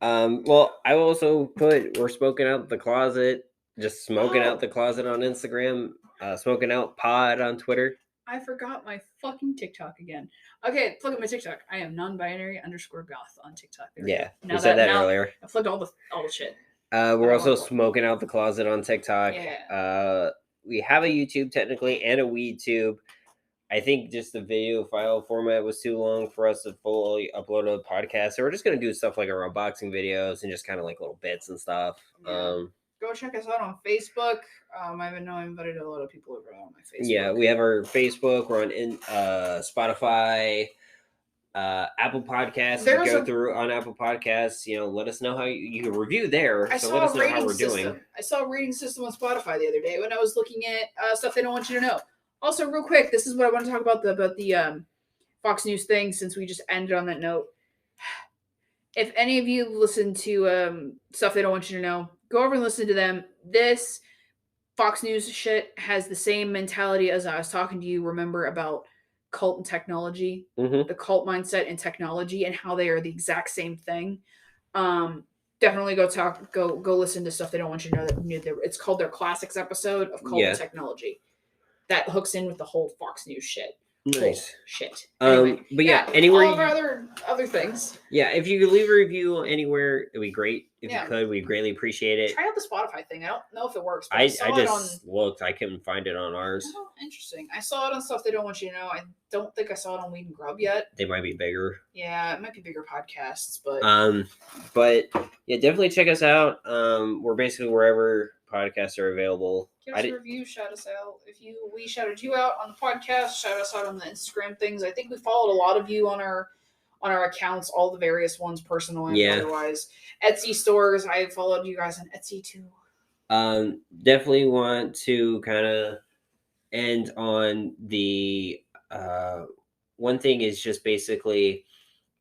Well, I will also put We're Smoking Out the Closet. Just Smoking Out the Closet on Instagram. Smoking Out Pod on Twitter. I forgot my fucking TikTok again. Okay, plug up my TikTok. I am non-binary_goth on TikTok. Yeah, you said that earlier. I plugged all the shit. We're also Smoking Out the Closet on TikTok. Yeah. We have a YouTube technically and a WeedTube. I think just the video file format was too long for us to fully upload a podcast. So we're just going to do stuff like our unboxing videos and just kind of like little bits and stuff. Yeah. Go check us out on Facebook. I invited a lot of people over on my Facebook. Yeah, we have our Facebook. We're on Spotify, Apple Podcasts. If you go through on Apple Podcasts, let us know how you can review there. Let us know how we're doing. I saw a rating system on Spotify the other day when I was looking at stuff they don't want you to know. Also, real quick, this is what I want to talk about the Fox News thing since we just ended on that note. If any of you listen to stuff they don't want you to know, Go over and listen to them. This Fox News shit has the same mentality as I was talking to you, remember, about cult and technology, the cult mindset and technology, and how they are the exact same thing. Definitely go listen to stuff they don't want you to know that new. It's called their classics episode of cult and technology. That hooks in with the whole Fox News shit. Nice. Shit. Anyway, but yeah, anywhere all of our other things. Yeah, if you could leave a review anywhere, it'd be great. If you could, we'd greatly appreciate it. Try out the Spotify thing. I don't know if it works. But I just looked. I couldn't find it on ours. Oh, interesting. I saw it on stuff they don't want you to know. I don't think I saw it on Weed and Grub yet. They might be bigger. Yeah, it might be bigger podcasts, but yeah, definitely check us out. We're basically wherever podcasts are available. Give us a review, shout us out. We shouted you out on the podcast, shout us out on the Instagram things. I think we followed a lot of you on our accounts, all the various ones, personal and otherwise. Etsy stores, I followed you guys on Etsy too. Definitely want to kind of end on the one thing is just basically,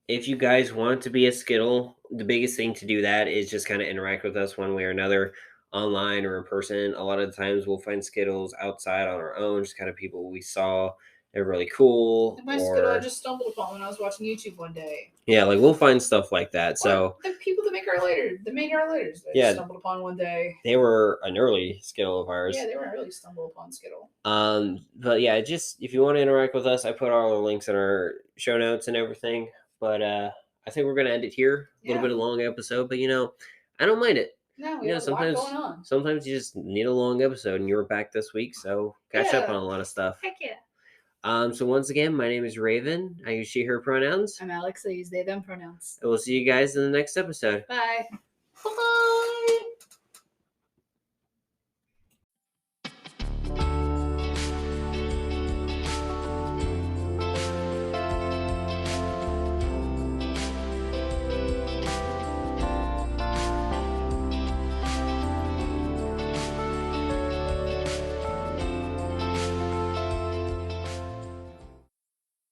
if you guys want to be a Skittle, the biggest thing to do that is just kind of interact with us one way or another, online or in person. A lot of the times we'll find Skittles outside on our own, just kind of people we saw. They're really cool. My Skittle I just stumbled upon when I was watching YouTube one day. Yeah, like we'll find stuff like that. So the people that made our lighters, I stumbled upon one day. They were an early Skittle of ours. Yeah, they were an early stumble upon Skittle. But yeah, just if you want to interact with us, I put all the links in our show notes and everything. But I think we're gonna end it here. A little bit of a long episode, but I don't mind it. No, we have a lot going on. Sometimes you just need a long episode, and you were back this week, so catch up on a lot of stuff. Heck yeah. So once again, my name is Rayven. I use she, her pronouns. I'm Alex. I use they, them pronouns. And we'll see you guys in the next episode. Bye.